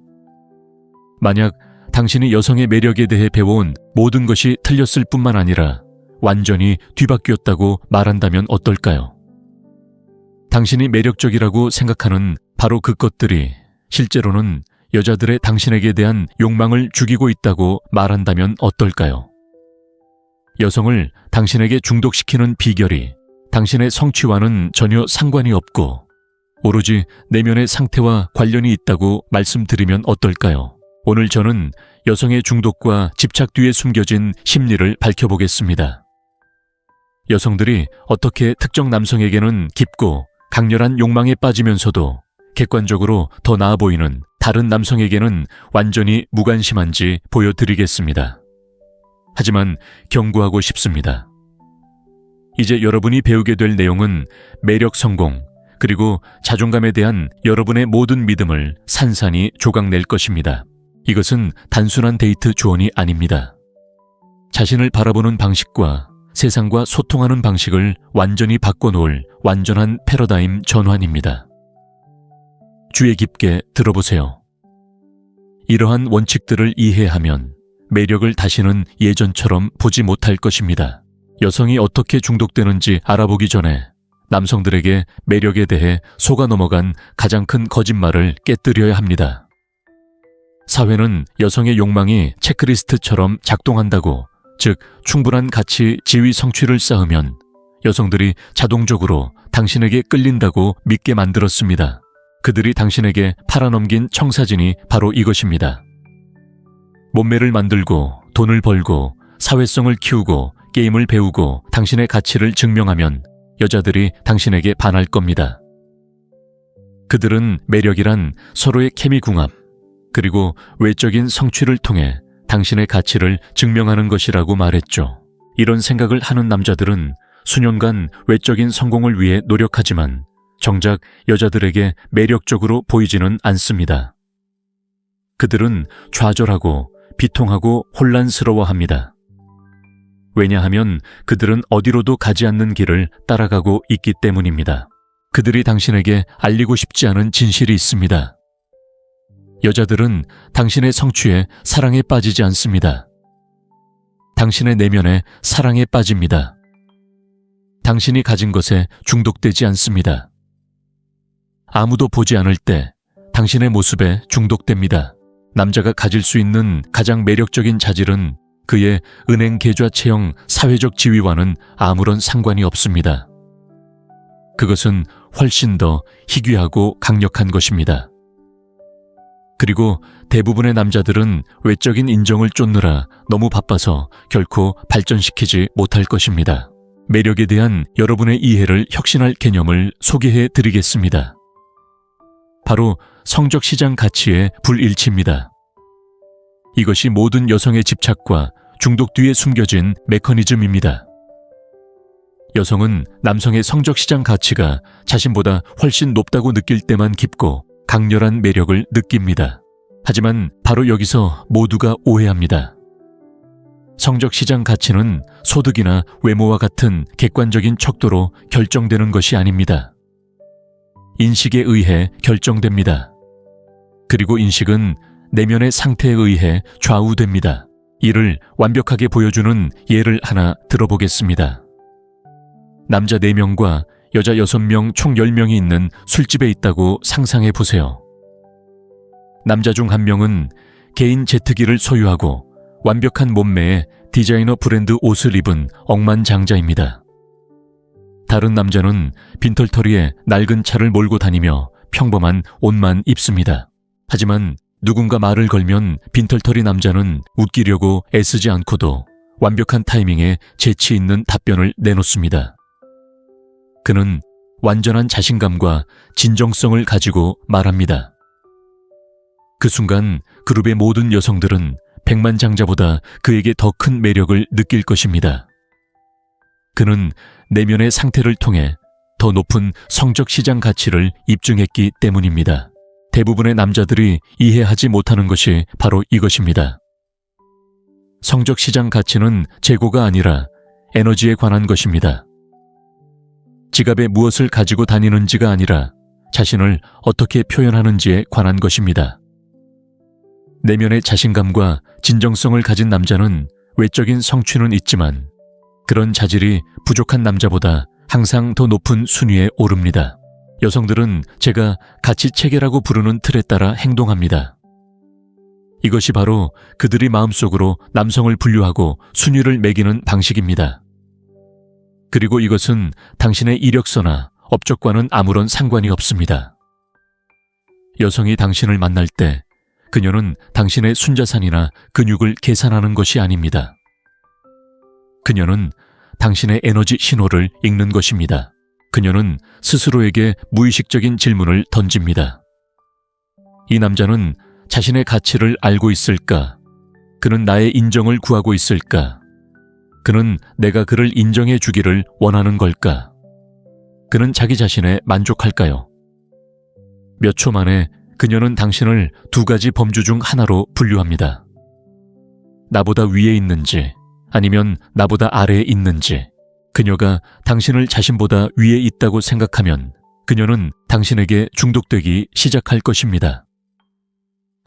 [SPEAKER 1] 만약 당신이 여성의 매력에 대해 배워온 모든 것이 틀렸을 뿐만 아니라 완전히 뒤바뀌었다고 말한다면 어떨까요? 당신이 매력적이라고 생각하는 바로 그 것들이 실제로는 여자들의 당신에게 대한 욕망을 죽이고 있다고 말한다면 어떨까요? 여성을 당신에게 중독시키는 비결이 당신의 성취와는 전혀 상관이 없고 오로지 내면의 상태와 관련이 있다고 말씀드리면 어떨까요? 오늘 저는 여성의 중독과 집착 뒤에 숨겨진 심리를 밝혀보겠습니다. 여성들이 어떻게 특정 남성에게는 깊고 강렬한 욕망에 빠지면서도 객관적으로 더 나아 보이는 다른 남성에게는 완전히 무관심한지 보여드리겠습니다. 하지만 경고하고 싶습니다. 이제 여러분이 배우게 될 내용은 매력 성공, 그리고 자존감에 대한 여러분의 모든 믿음을 산산이 조각낼 것입니다. 이것은 단순한 데이트 조언이 아닙니다. 자신을 바라보는 방식과 세상과 소통하는 방식을 완전히 바꿔놓을 완전한 패러다임 전환입니다. 주의 깊게 들어보세요. 이러한 원칙들을 이해하면 매력을 다시는 예전처럼 보지 못할 것입니다. 여성이 어떻게 중독되는지 알아보기 전에 남성들에게 매력에 대해 속아 넘어간 가장 큰 거짓말을 깨뜨려야 합니다. 사회는 여성의 욕망이 체크리스트처럼 작동한다고, 즉 충분한 가치, 지위, 성취를 쌓으면 여성들이 자동적으로 당신에게 끌린다고 믿게 만들었습니다. 그들이 당신에게 팔아넘긴 청사진이 바로 이것입니다. 몸매를 만들고 돈을 벌고 사회성을 키우고 게임을 배우고 당신의 가치를 증명하면 여자들이 당신에게 반할 겁니다. 그들은 매력이란 서로의 케미궁합, 그리고 외적인 성취를 통해 당신의 가치를 증명하는 것이라고 말했죠. 이런 생각을 하는 남자들은 수년간 외적인 성공을 위해 노력하지만 정작 여자들에게 매력적으로 보이지는 않습니다. 그들은 좌절하고 비통하고 혼란스러워합니다. 왜냐하면 그들은 어디로도 가지 않는 길을 따라가고 있기 때문입니다. 그들이 당신에게 알리고 싶지 않은 진실이 있습니다. 여자들은 당신의 성취에 사랑에 빠지지 않습니다. 당신의 내면에 사랑에 빠집니다. 당신이 가진 것에 중독되지 않습니다. 아무도 보지 않을 때 당신의 모습에 중독됩니다. 남자가 가질 수 있는 가장 매력적인 자질은 그의 은행 계좌 체형 사회적 지위와는 아무런 상관이 없습니다. 그것은 훨씬 더 희귀하고 강력한 것입니다. 그리고 대부분의 남자들은 외적인 인정을 쫓느라 너무 바빠서 결코 발전시키지 못할 것입니다. 매력에 대한 여러분의 이해를 혁신할 개념을 소개해 드리겠습니다. 바로 성적 시장 가치의 불일치입니다. 이것이 모든 여성의 집착과 중독 뒤에 숨겨진 메커니즘입니다. 여성은 남성의 성적 시장 가치가 자신보다 훨씬 높다고 느낄 때만 깊고 강렬한 매력을 느낍니다. 하지만 바로 여기서 모두가 오해합니다. 성적 시장 가치는 소득이나 외모와 같은 객관적인 척도로 결정되는 것이 아닙니다. 인식에 의해 결정됩니다. 그리고 인식은 내면의 상태에 의해 좌우됩니다. 이를 완벽하게 보여주는 예를 하나 들어보겠습니다. 남자 4명과 여자 6명 총 10명이 있는 술집에 있다고 상상해 보세요. 남자 중 1명은 개인 제트기를 소유하고 완벽한 몸매에 디자이너 브랜드 옷을 입은 억만장자입니다. 다른 남자는 빈털터리에 낡은 차를 몰고 다니며 평범한 옷만 입습니다. 하지만 누군가 말을 걸면 빈털터리 남자는 웃기려고 애쓰지 않고도 완벽한 타이밍에 재치 있는 답변을 내놓습니다. 그는 완전한 자신감과 진정성을 가지고 말합니다. 그 순간 그룹의 모든 여성들은 백만장자보다 그에게 더 큰 매력을 느낄 것입니다. 그는 내면의 상태를 통해 더 높은 성적 시장 가치를 입증했기 때문입니다. 대부분의 남자들이 이해하지 못하는 것이 바로 이것입니다. 성적 시장 가치는 재고가 아니라 에너지에 관한 것입니다. 지갑에 무엇을 가지고 다니는지가 아니라 자신을 어떻게 표현하는지에 관한 것입니다. 내면의 자신감과 진정성을 가진 남자는 외적인 성취는 있지만 그런 자질이 부족한 남자보다 항상 더 높은 순위에 오릅니다. 여성들은 제가 가치 체계라고 부르는 틀에 따라 행동합니다. 이것이 바로 그들이 마음속으로 남성을 분류하고 순위를 매기는 방식입니다. 그리고 이것은 당신의 이력서나 업적과는 아무런 상관이 없습니다. 여성이 당신을 만날 때 그녀는 당신의 순자산이나 근육을 계산하는 것이 아닙니다. 그녀는 당신의 에너지 신호를 읽는 것입니다. 그녀는 스스로에게 무의식적인 질문을 던집니다. 이 남자는 자신의 가치를 알고 있을까? 그는 나의 인정을 구하고 있을까? 그는 내가 그를 인정해 주기를 원하는 걸까? 그는 자기 자신에 만족할까요? 몇 초 만에 그녀는 당신을 두 가지 범주 중 하나로 분류합니다. 나보다 위에 있는지 아니면 나보다 아래에 있는지. 그녀가 당신을 자신보다 위에 있다고 생각하면 그녀는 당신에게 중독되기 시작할 것입니다.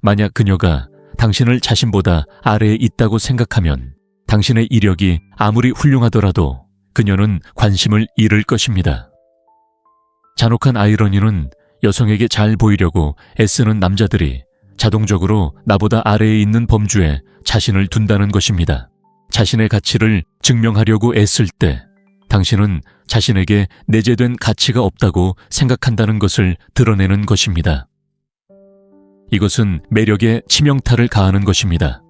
[SPEAKER 1] 만약 그녀가 당신을 자신보다 아래에 있다고 생각하면 당신의 이력이 아무리 훌륭하더라도 그녀는 관심을 잃을 것입니다. 잔혹한 아이러니는 여성에게 잘 보이려고 애쓰는 남자들이 자동적으로 나보다 아래에 있는 범주에 자신을 둔다는 것입니다. 자신의 가치를 증명하려고 애쓸 때 당신은 자신에게 내재된 가치가 없다고 생각한다는 것을 드러내는 것입니다. 이것은 매력에 치명타를 가하는 것입니다.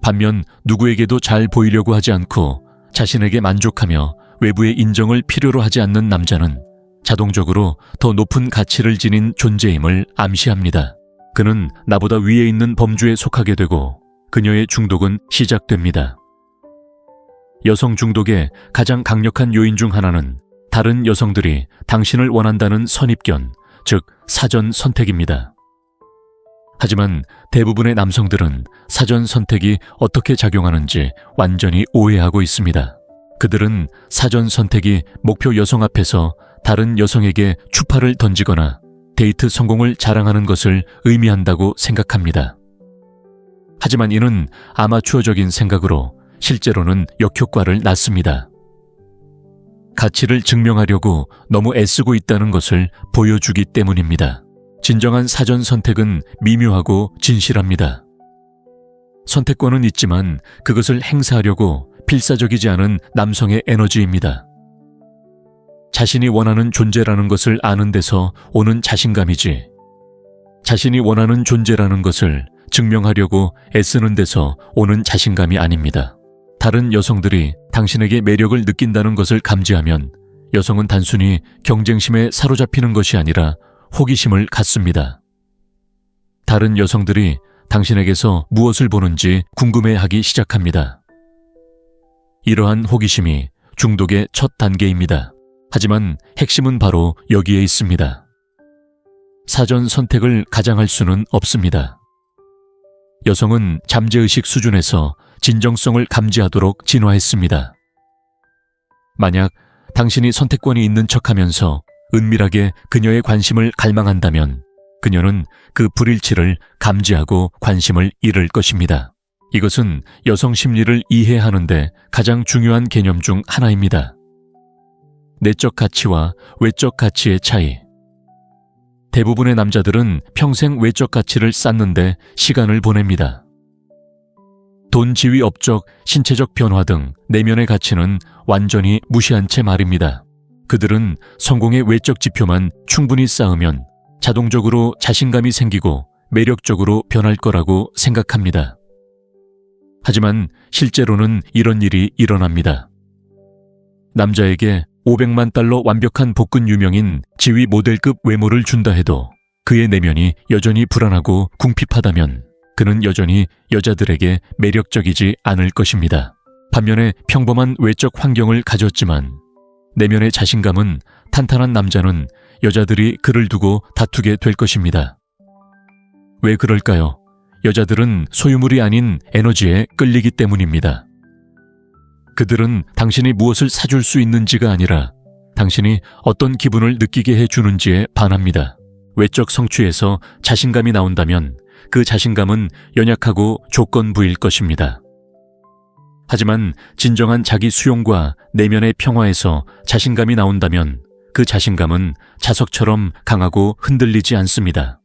[SPEAKER 1] 반면 누구에게도 잘 보이려고 하지 않고 자신에게 만족하며 외부의 인정을 필요로 하지 않는 남자는 자동적으로 더 높은 가치를 지닌 존재임을 암시합니다. 그는 나보다 위에 있는 범주에 속하게 되고 그녀의 중독은 시작됩니다. 여성 중독의 가장 강력한 요인 중 하나는 다른 여성들이 당신을 원한다는 선입견, 즉 사전 선택입니다. 하지만 대부분의 남성들은 사전 선택이 어떻게 작용하는지 완전히 오해하고 있습니다. 그들은 사전 선택이 목표 여성 앞에서 다른 여성에게 추파를 던지거나 데이트 성공을 자랑하는 것을 의미한다고 생각합니다. 하지만 이는 아마추어적인 생각으로 실제로는 역효과를 낳습니다. 가치를 증명하려고 너무 애쓰고 있다는 것을 보여주기 때문입니다. 진정한 사전 선택은 미묘하고 진실합니다. 선택권은 있지만 그것을 행사하려고 필사적이지 않은 남성의 에너지입니다. 자신이 원하는 존재라는 것을 아는 데서 오는 자신감이지, 자신이 원하는 존재라는 것을 증명하려고 애쓰는 데서 오는 자신감이 아닙니다. 다른 여성들이 당신에게 매력을 느낀다는 것을 감지하면 여성은 단순히 경쟁심에 사로잡히는 것이 아니라 호기심을 갖습니다. 다른 여성들이 당신에게서 무엇을 보는지 궁금해하기 시작합니다. 이러한 호기심이 중독의 첫 단계입니다. 하지만 핵심은 바로 여기에 있습니다. 사전 선택을 가장할 수는 없습니다. 여성은 잠재의식 수준에서 진정성을 감지하도록 진화했습니다. 만약 당신이 선택권이 있는 척하면서 은밀하게 그녀의 관심을 갈망한다면 그녀는 그 불일치를 감지하고 관심을 잃을 것입니다. 이것은 여성 심리를 이해하는데 가장 중요한 개념 중 하나입니다. 내적 가치와 외적 가치의 차이. 대부분의 남자들은 평생 외적 가치를 쌓는데 시간을 보냅니다. 돈, 지위, 업적, 신체적 변화 등 내면의 가치는 완전히 무시한 채 말입니다. 그들은 성공의 외적 지표만 충분히 쌓으면 자동적으로 자신감이 생기고 매력적으로 변할 거라고 생각합니다. 하지만 실제로는 이런 일이 일어납니다. 남자에게 500만 달러 완벽한 복근 유명인 지위 모델급 외모를 준다 해도 그의 내면이 여전히 불안하고 궁핍하다면 그는 여전히 여자들에게 매력적이지 않을 것입니다. 반면에 평범한 외적 환경을 가졌지만 내면의 자신감은 탄탄한 남자는 여자들이 그를 두고 다투게 될 것입니다. 왜 그럴까요? 여자들은 소유물이 아닌 에너지에 끌리기 때문입니다. 그들은 당신이 무엇을 사줄 수 있는지가 아니라 당신이 어떤 기분을 느끼게 해주는지에 반합니다. 외적 성취에서 자신감이 나온다면 그 자신감은 연약하고 조건부일 것입니다. 하지만 진정한 자기 수용과 내면의 평화에서 자신감이 나온다면 그 자신감은 자석처럼 강하고 흔들리지 않습니다.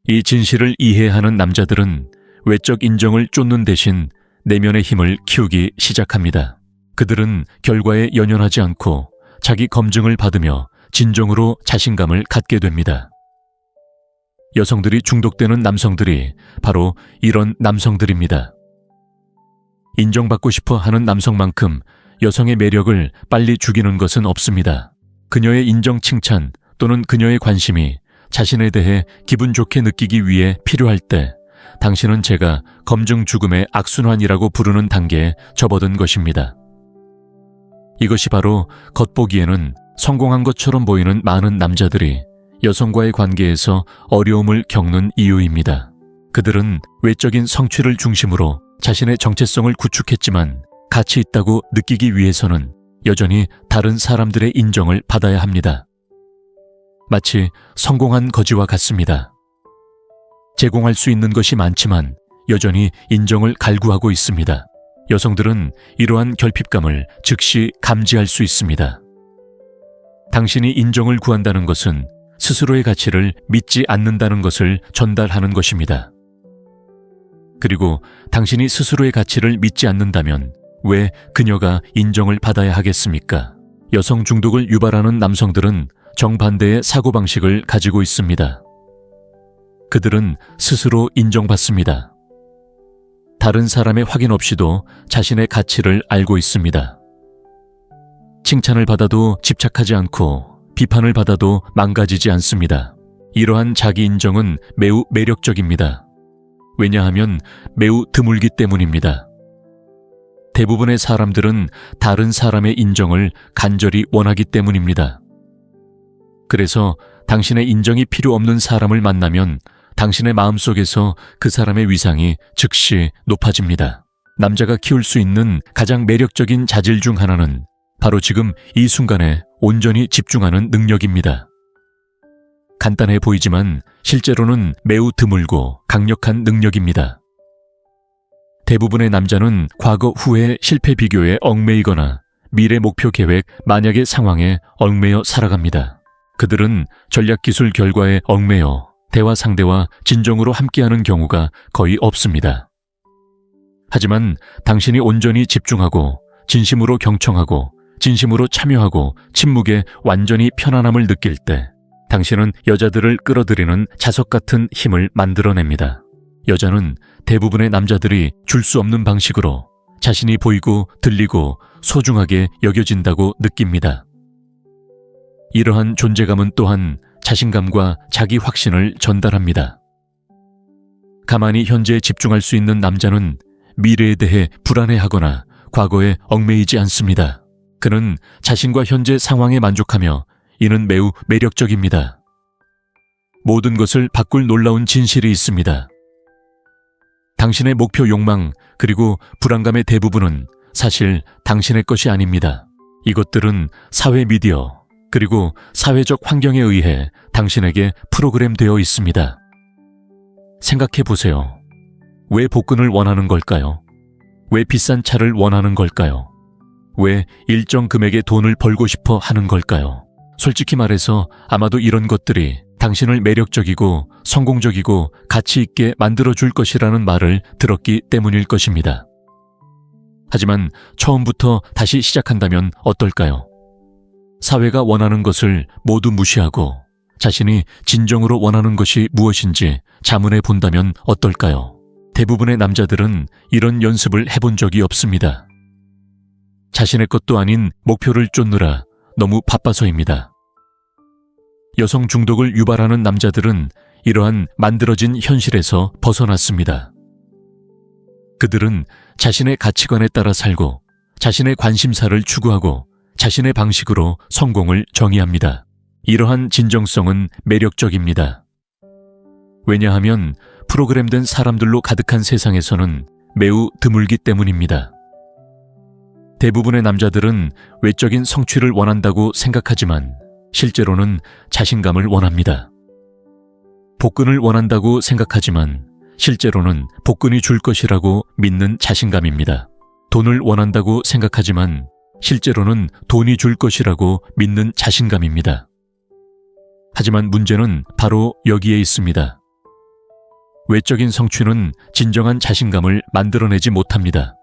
[SPEAKER 1] 이 진실을 이해하는 남자들은 외적 인정을 쫓는 대신 내면의 힘을 키우기 시작합니다. 그들은 결과에 연연하지 않고 자기 검증을 받으며 진정으로 자신감을 갖게 됩니다. 여성들이 중독되는 남성들이 바로 이런 남성들입니다. 인정받고 싶어 하는 남성만큼 여성의 매력을 빨리 죽이는 것은 없습니다. 그녀의 인정 칭찬 또는 그녀의 관심이 자신에 대해 기분 좋게 느끼기 위해 필요할 때 당신은 제가 검증 죽음의 악순환이라고 부르는 단계에 접어든 것입니다. 이것이 바로 겉보기에는 성공한 것처럼 보이는 많은 남자들이 여성과의 관계에서 어려움을 겪는 이유입니다. 그들은 외적인 성취를 중심으로 자신의 정체성을 구축했지만 가치 있다고 느끼기 위해서는 여전히 다른 사람들의 인정을 받아야 합니다. 마치 성공한 거지와 같습니다. 제공할 수 있는 것이 많지만 여전히 인정을 갈구하고 있습니다. 여성들은 이러한 결핍감을 즉시 감지할 수 있습니다. 당신이 인정을 구한다는 것은 스스로의 가치를 믿지 않는다는 것을 전달하는 것입니다. 그리고 당신이 스스로의 가치를 믿지 않는다면 왜 그녀가 인정을 받아야 하겠습니까? 여성 중독을 유발하는 남성들은 정반대의 사고방식을 가지고 있습니다. 그들은 스스로 인정받습니다. 다른 사람의 확인 없이도 자신의 가치를 알고 있습니다. 칭찬을 받아도 집착하지 않고 비판을 받아도 망가지지 않습니다. 이러한 자기 인정은 매우 매력적입니다. 왜냐하면 매우 드물기 때문입니다. 대부분의 사람들은 다른 사람의 인정을 간절히 원하기 때문입니다. 그래서 당신의 인정이 필요 없는 사람을 만나면 당신의 마음속에서 그 사람의 위상이 즉시 높아집니다. 남자가 키울 수 있는 가장 매력적인 자질 중 하나는 바로 지금 이 순간에 온전히 집중하는 능력입니다. 간단해 보이지만 실제로는 매우 드물고 강력한 능력입니다. 대부분의 남자는 과거 후의 실패 비교에 얽매이거나 미래 목표 계획 만약의 상황에 얽매여 살아갑니다. 그들은 전략기술 결과에 얽매여 대화 상대와 진정으로 함께하는 경우가 거의 없습니다. 하지만 당신이 온전히 집중하고 진심으로 경청하고 진심으로 참여하고 침묵에 완전히 편안함을 느낄 때 당신은 여자들을 끌어들이는 자석 같은 힘을 만들어냅니다. 여자는 대부분의 남자들이 줄 수 없는 방식으로 자신이 보이고 들리고 소중하게 여겨진다고 느낍니다. 이러한 존재감은 또한 자신감과 자기 확신을 전달합니다. 가만히 현재에 집중할 수 있는 남자는 미래에 대해 불안해하거나 과거에 얽매이지 않습니다. 그는 자신과 현재 상황에 만족하며 이는 매우 매력적입니다. 모든 것을 바꿀 놀라운 진실이 있습니다. 당신의 목표 욕망 그리고 불안감의 대부분은 사실 당신의 것이 아닙니다. 이것들은 사회 미디어 그리고 사회적 환경에 의해 당신에게 프로그램되어 있습니다. 생각해 보세요. 왜 복근을 원하는 걸까요? 왜 비싼 차를 원하는 걸까요? 왜 일정 금액의 돈을 벌고 싶어 하는 걸까요? 솔직히 말해서 아마도 이런 것들이 당신을 매력적이고 성공적이고 가치 있게 만들어줄 것이라는 말을 들었기 때문일 것입니다. 하지만 처음부터 다시 시작한다면 어떨까요? 사회가 원하는 것을 모두 무시하고 자신이 진정으로 원하는 것이 무엇인지 자문해 본다면 어떨까요? 대부분의 남자들은 이런 연습을 해본 적이 없습니다. 자신의 것도 아닌 목표를 쫓느라 너무 바빠서입니다. 여성 중독을 유발하는 남자들은 이러한 만들어진 현실에서 벗어났습니다. 그들은 자신의 가치관에 따라 살고 자신의 관심사를 추구하고 자신의 방식으로 성공을 정의합니다. 이러한 진정성은 매력적입니다. 왜냐하면 프로그램된 사람들로 가득한 세상에서는 매우 드물기 때문입니다. 대부분의 남자들은 외적인 성취를 원한다고 생각하지만 실제로는 자신감을 원합니다. 복근을 원한다고 생각하지만 실제로는 복근이 줄 것이라고 믿는 자신감입니다. 돈을 원한다고 생각하지만 실제로는 돈이 줄 것이라고 믿는 자신감입니다. 하지만 문제는 바로 여기에 있습니다. 외적인 성취는 진정한 자신감을 만들어내지 못합니다.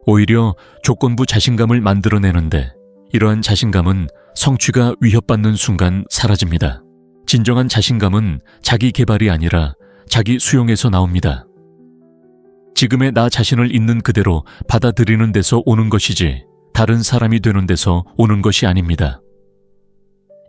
[SPEAKER 1] 오히려 조건부 자신감을 만들어내는데 이러한 자신감은 성취가 위협받는 순간 사라집니다. 진정한 자신감은 자기 개발이 아니라 자기 수용에서 나옵니다. 지금의 나 자신을 있는 그대로 받아들이는 데서 오는 것이지 다른 사람이 되는 데서 오는 것이 아닙니다.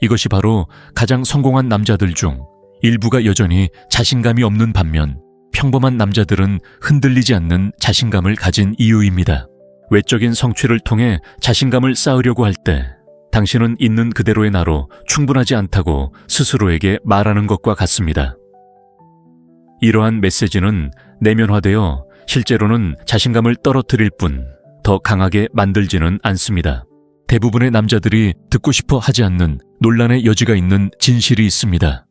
[SPEAKER 1] 이것이 바로 가장 성공한 남자들 중 일부가 여전히 자신감이 없는 반면 평범한 남자들은 흔들리지 않는 자신감을 가진 이유입니다. 외적인 성취를 통해 자신감을 쌓으려고 할 때 당신은 있는 그대로의 나로 충분하지 않다고 스스로에게 말하는 것과 같습니다. 이러한 메시지는 내면화되어 실제로는 자신감을 떨어뜨릴 뿐 더 강하게 만들지는 않습니다. 대부분의 남자들이 듣고 싶어 하지 않는 논란의 여지가 있는 진실이 있습니다.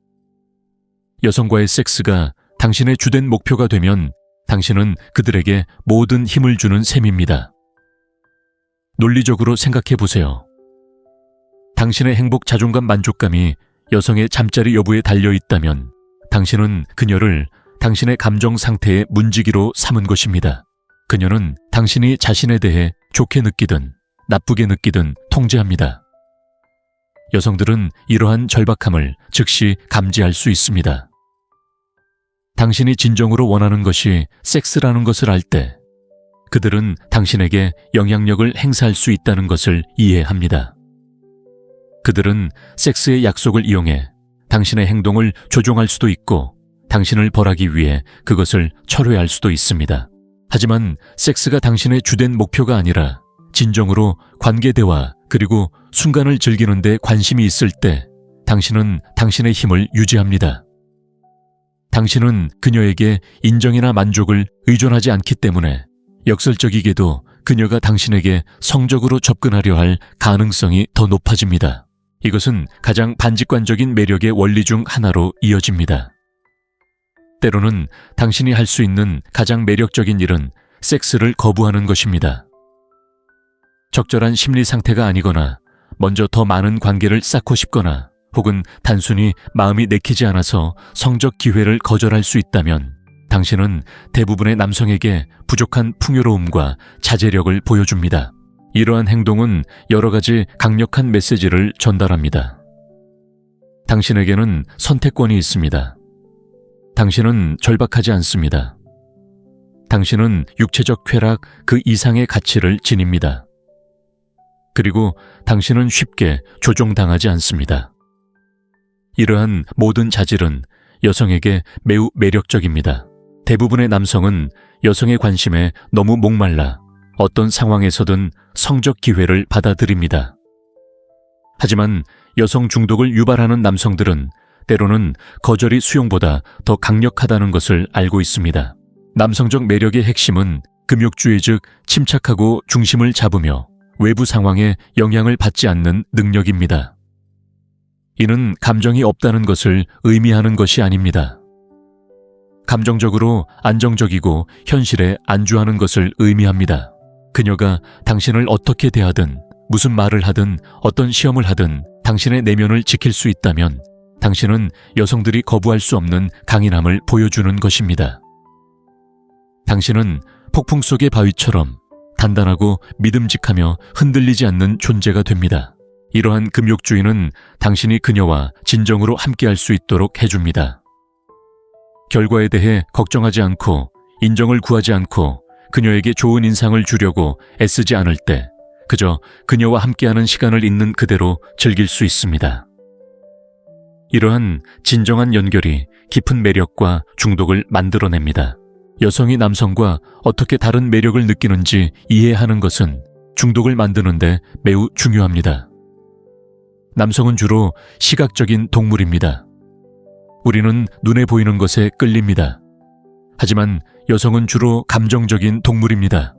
[SPEAKER 1] 여성과의 섹스가 당신의 주된 목표가 되면 당신은 그들에게 모든 힘을 주는 셈입니다. 논리적으로 생각해 보세요. 당신의 행복, 자존감, 만족감이 여성의 잠자리 여부에 달려 있다면 당신은 그녀를 당신의 감정 상태의 문지기로 삼은 것입니다. 그녀는 당신이 자신에 대해 좋게 느끼든 나쁘게 느끼든 통제합니다. 여성들은 이러한 절박함을 즉시 감지할 수 있습니다. 당신이 진정으로 원하는 것이 섹스라는 것을 알 때 그들은 당신에게 영향력을 행사할 수 있다는 것을 이해합니다. 그들은 섹스의 약속을 이용해 당신의 행동을 조종할 수도 있고 당신을 벌하기 위해 그것을 철회할 수도 있습니다. 하지만 섹스가 당신의 주된 목표가 아니라 진정으로 관계 대화 그리고 순간을 즐기는 데 관심이 있을 때 당신은 당신의 힘을 유지합니다. 당신은 그녀에게 인정이나 만족을 의존하지 않기 때문에 역설적이게도 그녀가 당신에게 성적으로 접근하려 할 가능성이 더 높아집니다. 이것은 가장 반직관적인 매력의 원리 중 하나로 이어집니다. 때로는 당신이 할 수 있는 가장 매력적인 일은 섹스를 거부하는 것입니다. 적절한 심리 상태가 아니거나 먼저 더 많은 관계를 쌓고 싶거나 혹은 단순히 마음이 내키지 않아서 성적 기회를 거절할 수 있다면 당신은 대부분의 남성에게 부족한 풍요로움과 자제력을 보여줍니다. 이러한 행동은 여러 가지 강력한 메시지를 전달합니다. 당신에게는 선택권이 있습니다. 당신은 절박하지 않습니다. 당신은 육체적 쾌락 그 이상의 가치를 지닙니다. 그리고 당신은 쉽게 조종당하지 않습니다. 이러한 모든 자질은 여성에게 매우 매력적입니다. 대부분의 남성은 여성의 관심에 너무 목말라 어떤 상황에서든 성적 기회를 받아들입니다. 하지만 여성 중독을 유발하는 남성들은 때로는 거절이 수용보다 더 강력하다는 것을 알고 있습니다. 남성적 매력의 핵심은 금욕주의 즉 침착하고 중심을 잡으며 외부 상황에 영향을 받지 않는 능력입니다. 이는 감정이 없다는 것을 의미하는 것이 아닙니다. 감정적으로 안정적이고 현실에 안주하는 것을 의미합니다. 그녀가 당신을 어떻게 대하든 무슨 말을 하든 어떤 시험을 하든 당신의 내면을 지킬 수 있다면 당신은 여성들이 거부할 수 없는 강인함을 보여주는 것입니다. 당신은 폭풍 속의 바위처럼 단단하고 믿음직하며 흔들리지 않는 존재가 됩니다. 이러한 금욕주의는 당신이 그녀와 진정으로 함께할 수 있도록 해줍니다. 결과에 대해 걱정하지 않고 인정을 구하지 않고 그녀에게 좋은 인상을 주려고 애쓰지 않을 때 그저 그녀와 함께하는 시간을 있는 그대로 즐길 수 있습니다. 이러한 진정한 연결이 깊은 매력과 중독을 만들어냅니다. 여성이 남성과 어떻게 다른 매력을 느끼는지 이해하는 것은 중독을 만드는데 매우 중요합니다. 남성은 주로 시각적인 동물입니다. 우리는 눈에 보이는 것에 끌립니다. 하지만 여성은 주로 감정적인 동물입니다.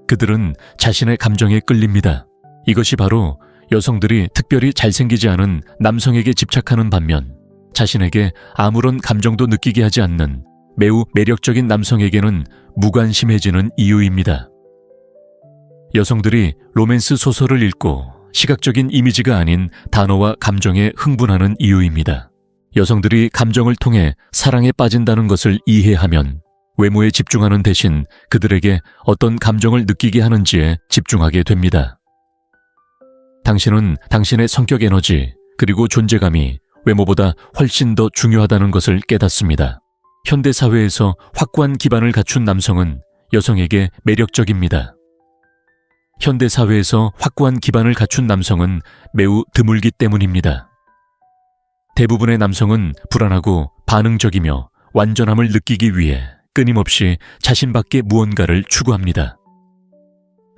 [SPEAKER 1] 그들은 자신의 감정에 끌립니다. 이것이 바로 여성들이 특별히 잘생기지 않은 남성에게 집착하는 반면 자신에게 아무런 감정도 느끼게 하지 않는 매우 매력적인 남성에게는 무관심해지는 이유입니다. 여성들이 로맨스 소설을 읽고 시각적인 이미지가 아닌 단어와 감정에 흥분하는 이유입니다. 여성들이 감정을 통해 사랑에 빠진다는 것을 이해하면 외모에 집중하는 대신 그들에게 어떤 감정을 느끼게 하는지에 집중하게 됩니다. 당신은 당신의 성격 에너지 그리고 존재감이 외모보다 훨씬 더 중요하다는 것을 깨닫습니다. 현대 사회에서 확고한 기반을 갖춘 남성은 여성에게 매력적입니다. 현대 사회에서 확고한 기반을 갖춘 남성은 매우 드물기 때문입니다. 대부분의 남성은 불안하고 반응적이며 완전함을 느끼기 위해 끊임없이 자신 밖의 무언가를 추구합니다.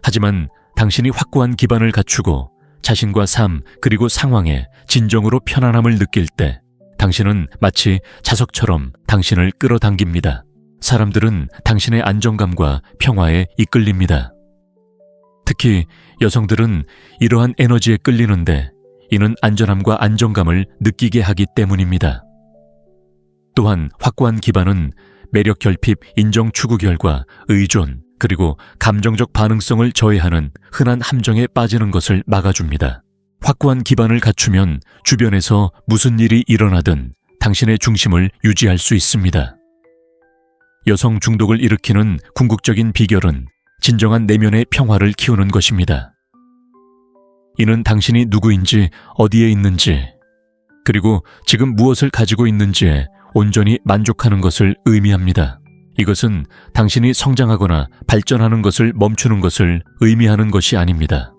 [SPEAKER 1] 하지만 당신이 확고한 기반을 갖추고 자신과 삶 그리고 상황에 진정으로 편안함을 느낄 때 당신은 마치 자석처럼 당신을 끌어당깁니다. 사람들은 당신의 안정감과 평화에 이끌립니다. 특히 여성들은 이러한 에너지에 끌리는데 이는 안전함과 안정감을 느끼게 하기 때문입니다. 또한 확고한 기반은 매력 결핍, 인정 추구 결과, 의존, 그리고 감정적 반응성을 저해하는 흔한 함정에 빠지는 것을 막아줍니다. 확고한 기반을 갖추면 주변에서 무슨 일이 일어나든 당신의 중심을 유지할 수 있습니다. 여성 중독을 일으키는 궁극적인 비결은 진정한 내면의 평화를 키우는 것입니다. 이는 당신이 누구인지, 어디에 있는지, 그리고 지금 무엇을 가지고 있는지에 온전히 만족하는 것을 의미합니다. 이것은 당신이 성장하거나 발전하는 것을 멈추는 것을 의미하는 것이 아닙니다.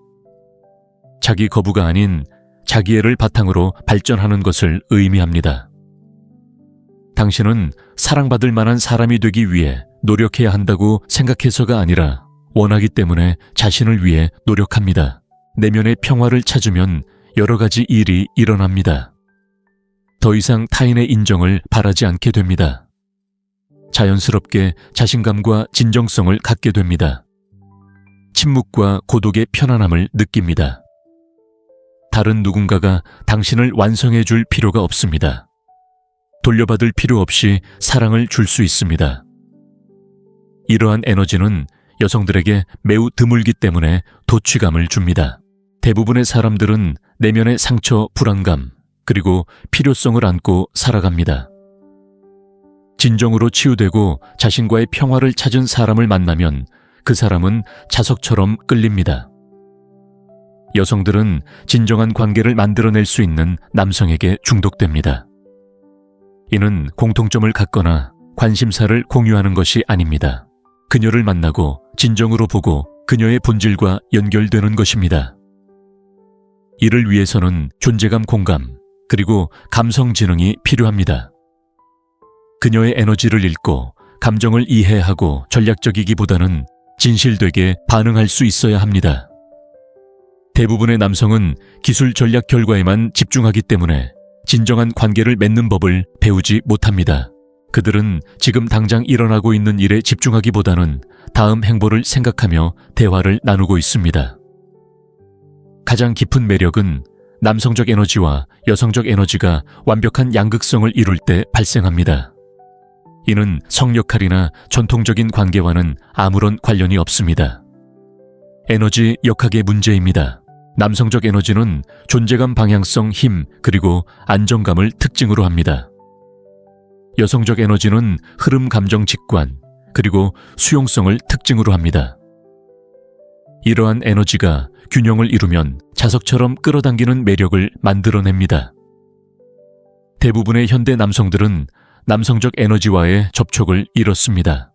[SPEAKER 1] 자기 거부가 아닌 자기애를 바탕으로 발전하는 것을 의미합니다. 당신은 사랑받을 만한 사람이 되기 위해 노력해야 한다고 생각해서가 아니라 원하기 때문에 자신을 위해 노력합니다. 내면의 평화를 찾으면 여러 가지 일이 일어납니다. 더 이상 타인의 인정을 바라지 않게 됩니다. 자연스럽게 자신감과 진정성을 갖게 됩니다. 침묵과 고독의 편안함을 느낍니다. 다른 누군가가 당신을 완성해 줄 필요가 없습니다. 돌려받을 필요 없이 사랑을 줄 수 있습니다. 이러한 에너지는 여성들에게 매우 드물기 때문에 도취감을 줍니다. 대부분의 사람들은 내면의 상처, 불안감, 그리고 필요성을 안고 살아갑니다. 진정으로 치유되고 자신과의 평화를 찾은 사람을 만나면 그 사람은 자석처럼 끌립니다. 여성들은 진정한 관계를 만들어낼 수 있는 남성에게 중독됩니다. 이는 공통점을 갖거나 관심사를 공유하는 것이 아닙니다. 그녀를 만나고 진정으로 보고 그녀의 본질과 연결되는 것입니다. 이를 위해서는 존재감 공감, 그리고 감성 지능이 필요합니다. 그녀의 에너지를 읽고 감정을 이해하고 전략적이기보다는 진실되게 반응할 수 있어야 합니다. 대부분의 남성은 기술 전략 결과에만 집중하기 때문에 진정한 관계를 맺는 법을 배우지 못합니다. 그들은 지금 당장 일어나고 있는 일에 집중하기보다는 다음 행보를 생각하며 대화를 나누고 있습니다. 가장 깊은 매력은 남성적 에너지와 여성적 에너지가 완벽한 양극성을 이룰 때 발생합니다. 이는 성역할이나 전통적인 관계와는 아무런 관련이 없습니다. 에너지 역학의 문제입니다. 남성적 에너지는 존재감, 방향성, 힘, 그리고 안정감을 특징으로 합니다. 여성적 에너지는 흐름, 감정, 직관, 그리고 수용성을 특징으로 합니다. 이러한 에너지가 균형을 이루면 자석처럼 끌어당기는 매력을 만들어냅니다. 대부분의 현대 남성들은 남성적 에너지와의 접촉을 잃었습니다.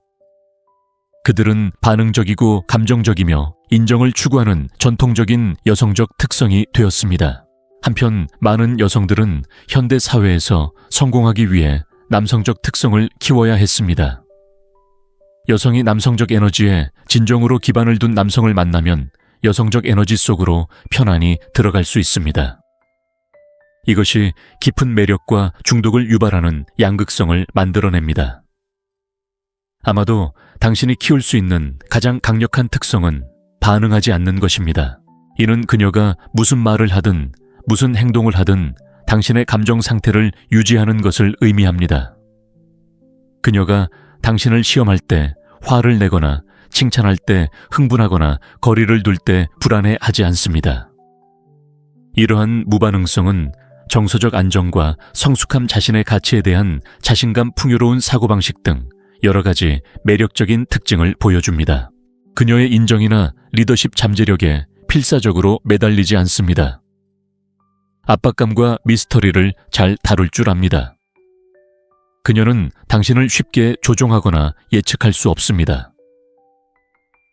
[SPEAKER 1] 그들은 반응적이고 감정적이며 인정을 추구하는 전통적인 여성적 특성이 되었습니다. 한편 많은 여성들은 현대 사회에서 성공하기 위해 남성적 특성을 키워야 했습니다. 여성이 남성적 에너지에 진정으로 기반을 둔 남성을 만나면 여성적 에너지 속으로 편안히 들어갈 수 있습니다. 이것이 깊은 매력과 중독을 유발하는 양극성을 만들어냅니다. 아마도 당신이 키울 수 있는 가장 강력한 특성은 반응하지 않는 것입니다. 이는 그녀가 무슨 말을 하든 무슨 행동을 하든 당신의 감정 상태를 유지하는 것을 의미합니다. 그녀가 당신을 시험할 때 화를 내거나 칭찬할 때 흥분하거나 거리를 둘 때 불안해하지 않습니다. 이러한 무반응성은 정서적 안정과 성숙함, 자신의 가치에 대한 자신감, 풍요로운 사고방식 등 여러 가지 매력적인 특징을 보여줍니다. 그녀의 인정이나 리더십 잠재력에 필사적으로 매달리지 않습니다. 압박감과 미스터리를 잘 다룰 줄 압니다. 그녀는 당신을 쉽게 조종하거나 예측할 수 없습니다.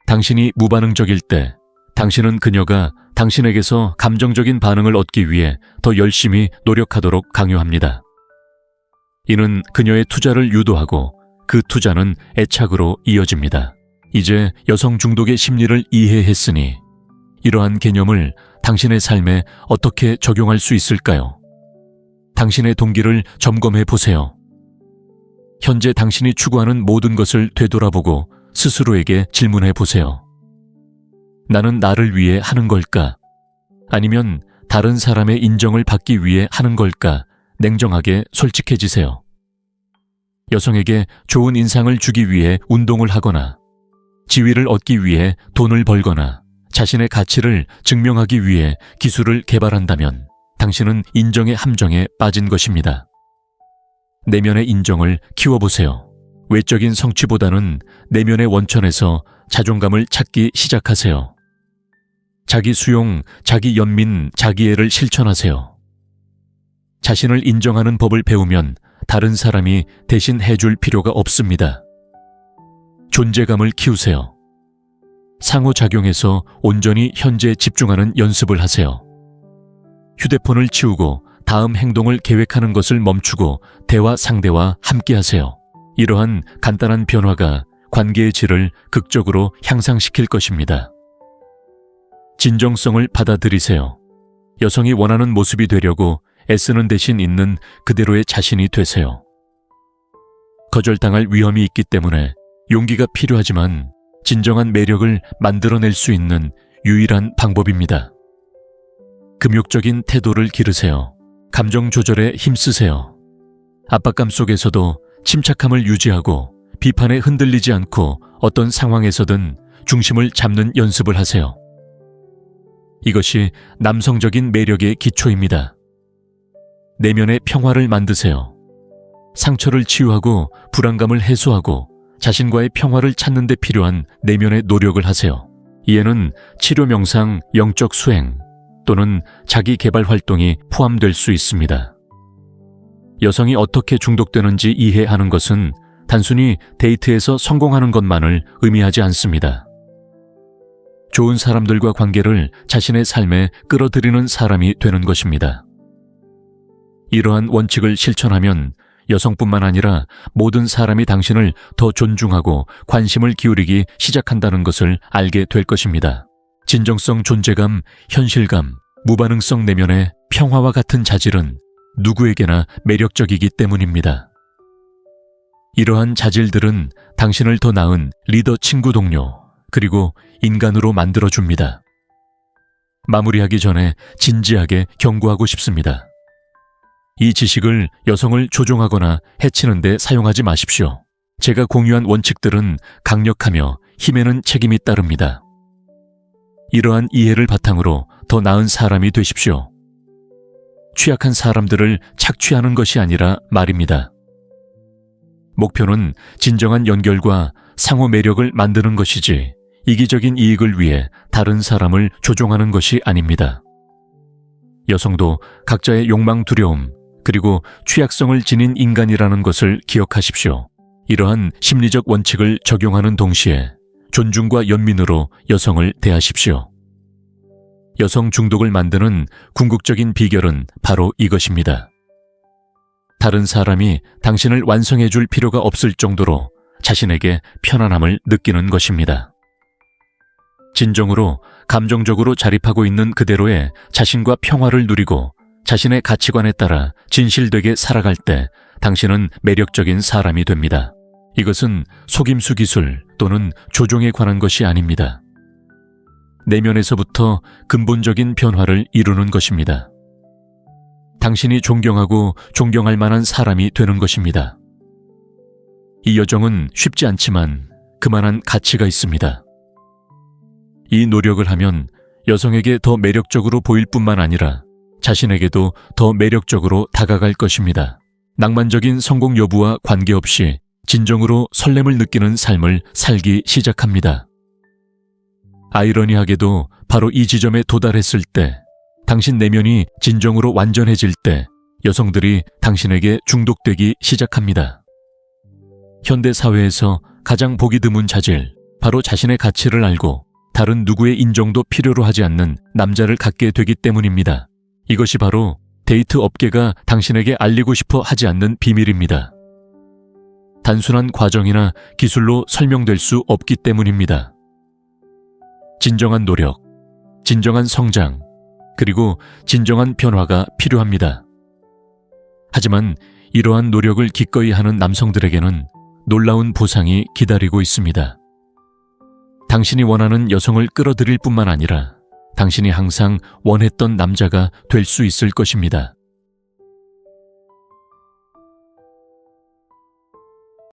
[SPEAKER 1] 당신이 무반응적일 때 당신은 그녀가 당신에게서 감정적인 반응을 얻기 위해 더 열심히 노력하도록 강요합니다. 이는 그녀의 투자를 유도하고 그 투자는 애착으로 이어집니다. 이제 여성 중독의 심리를 이해했으니 이러한 개념을 당신의 삶에 어떻게 적용할 수 있을까요? 당신의 동기를 점검해 보세요. 현재 당신이 추구하는 모든 것을 되돌아보고 스스로에게 질문해 보세요. 나는 나를 위해 하는 걸까? 아니면 다른 사람의 인정을 받기 위해 하는 걸까? 냉정하게 솔직해지세요. 여성에게 좋은 인상을 주기 위해 운동을 하거나 지위를 얻기 위해 돈을 벌거나 자신의 가치를 증명하기 위해 기술을 개발한다면 당신은 인정의 함정에 빠진 것입니다. 내면의 인정을 키워보세요. 외적인 성취보다는 내면의 원천에서 자존감을 찾기 시작하세요. 자기 수용, 자기 연민, 자기애를 실천하세요. 자신을 인정하는 법을 배우면 다른 사람이 대신 해줄 필요가 없습니다. 존재감을 키우세요. 상호작용에서 온전히 현재에 집중하는 연습을 하세요. 휴대폰을 치우고 다음 행동을 계획하는 것을 멈추고 대화 상대와 함께하세요. 이러한 간단한 변화가 관계의 질을 극적으로 향상시킬 것입니다. 진정성을 받아들이세요. 여성이 원하는 모습이 되려고 애쓰는 대신 있는 그대로의 자신이 되세요. 거절당할 위험이 있기 때문에 용기가 필요하지만 진정한 매력을 만들어낼 수 있는 유일한 방법입니다. 금욕적인 태도를 기르세요. 감정 조절에 힘쓰세요. 압박감 속에서도 침착함을 유지하고 비판에 흔들리지 않고 어떤 상황에서든 중심을 잡는 연습을 하세요. 이것이 남성적인 매력의 기초입니다. 내면의 평화를 만드세요. 상처를 치유하고 불안감을 해소하고 자신과의 평화를 찾는 데 필요한 내면의 노력을 하세요. 이에는 치료 명상, 영적 수행 또는 자기 개발 활동이 포함될 수 있습니다. 여성이 어떻게 중독되는지 이해하는 것은 단순히 데이트에서 성공하는 것만을 의미하지 않습니다. 좋은 사람들과 관계를 자신의 삶에 끌어들이는 사람이 되는 것입니다. 이러한 원칙을 실천하면 여성뿐만 아니라 모든 사람이 당신을 더 존중하고 관심을 기울이기 시작한다는 것을 알게 될 것입니다. 진정성, 존재감, 현실감, 무반응성 내면의 평화와 같은 자질은 누구에게나 매력적이기 때문입니다. 이러한 자질들은 당신을 더 나은 리더, 친구, 동료, 그리고 인간으로 만들어줍니다. 마무리하기 전에 진지하게 경고하고 싶습니다. 이 지식을 여성을 조종하거나 해치는 데 사용하지 마십시오. 제가 공유한 원칙들은 강력하며 힘에는 책임이 따릅니다. 이러한 이해를 바탕으로 더 나은 사람이 되십시오. 취약한 사람들을 착취하는 것이 아니라 말입니다. 목표는 진정한 연결과 상호 매력을 만드는 것이지 이기적인 이익을 위해 다른 사람을 조종하는 것이 아닙니다. 여성도 각자의 욕망, 두려움, 그리고 취약성을 지닌 인간이라는 것을 기억하십시오. 이러한 심리적 원칙을 적용하는 동시에 존중과 연민으로 여성을 대하십시오. 여성 중독을 만드는 궁극적인 비결은 바로 이것입니다. 다른 사람이 당신을 완성해 줄 필요가 없을 정도로 자신에게 편안함을 느끼는 것입니다. 진정으로 감정적으로 자립하고 있는 그대로의 자신과 평화를 누리고 자신의 가치관에 따라 진실되게 살아갈 때 당신은 매력적인 사람이 됩니다. 이것은 속임수 기술 또는 조종에 관한 것이 아닙니다. 내면에서부터 근본적인 변화를 이루는 것입니다. 당신이 존경하고 존경할 만한 사람이 되는 것입니다. 이 여정은 쉽지 않지만 그만한 가치가 있습니다. 이 노력을 하면 여성에게 더 매력적으로 보일 뿐만 아니라 자신에게도 더 매력적으로 다가갈 것입니다. 낭만적인 성공 여부와 관계없이 진정으로 설렘을 느끼는 삶을 살기 시작합니다. 아이러니하게도 바로 이 지점에 도달했을 때, 당신 내면이 진정으로 완전해질 때 여성들이 당신에게 중독되기 시작합니다. 현대 사회에서 가장 보기 드문 자질, 바로 자신의 가치를 알고 다른 누구의 인정도 필요로 하지 않는 남자를 갖게 되기 때문입니다. 이것이 바로 데이트 업계가 당신에게 알리고 싶어 하지 않는 비밀입니다. 단순한 과정이나 기술로 설명될 수 없기 때문입니다. 진정한 노력, 진정한 성장, 그리고 진정한 변화가 필요합니다. 하지만 이러한 노력을 기꺼이 하는 남성들에게는 놀라운 보상이 기다리고 있습니다. 당신이 원하는 여성을 끌어들일 뿐만 아니라 당신이 항상 원했던 남자가 될 수 있을 것입니다.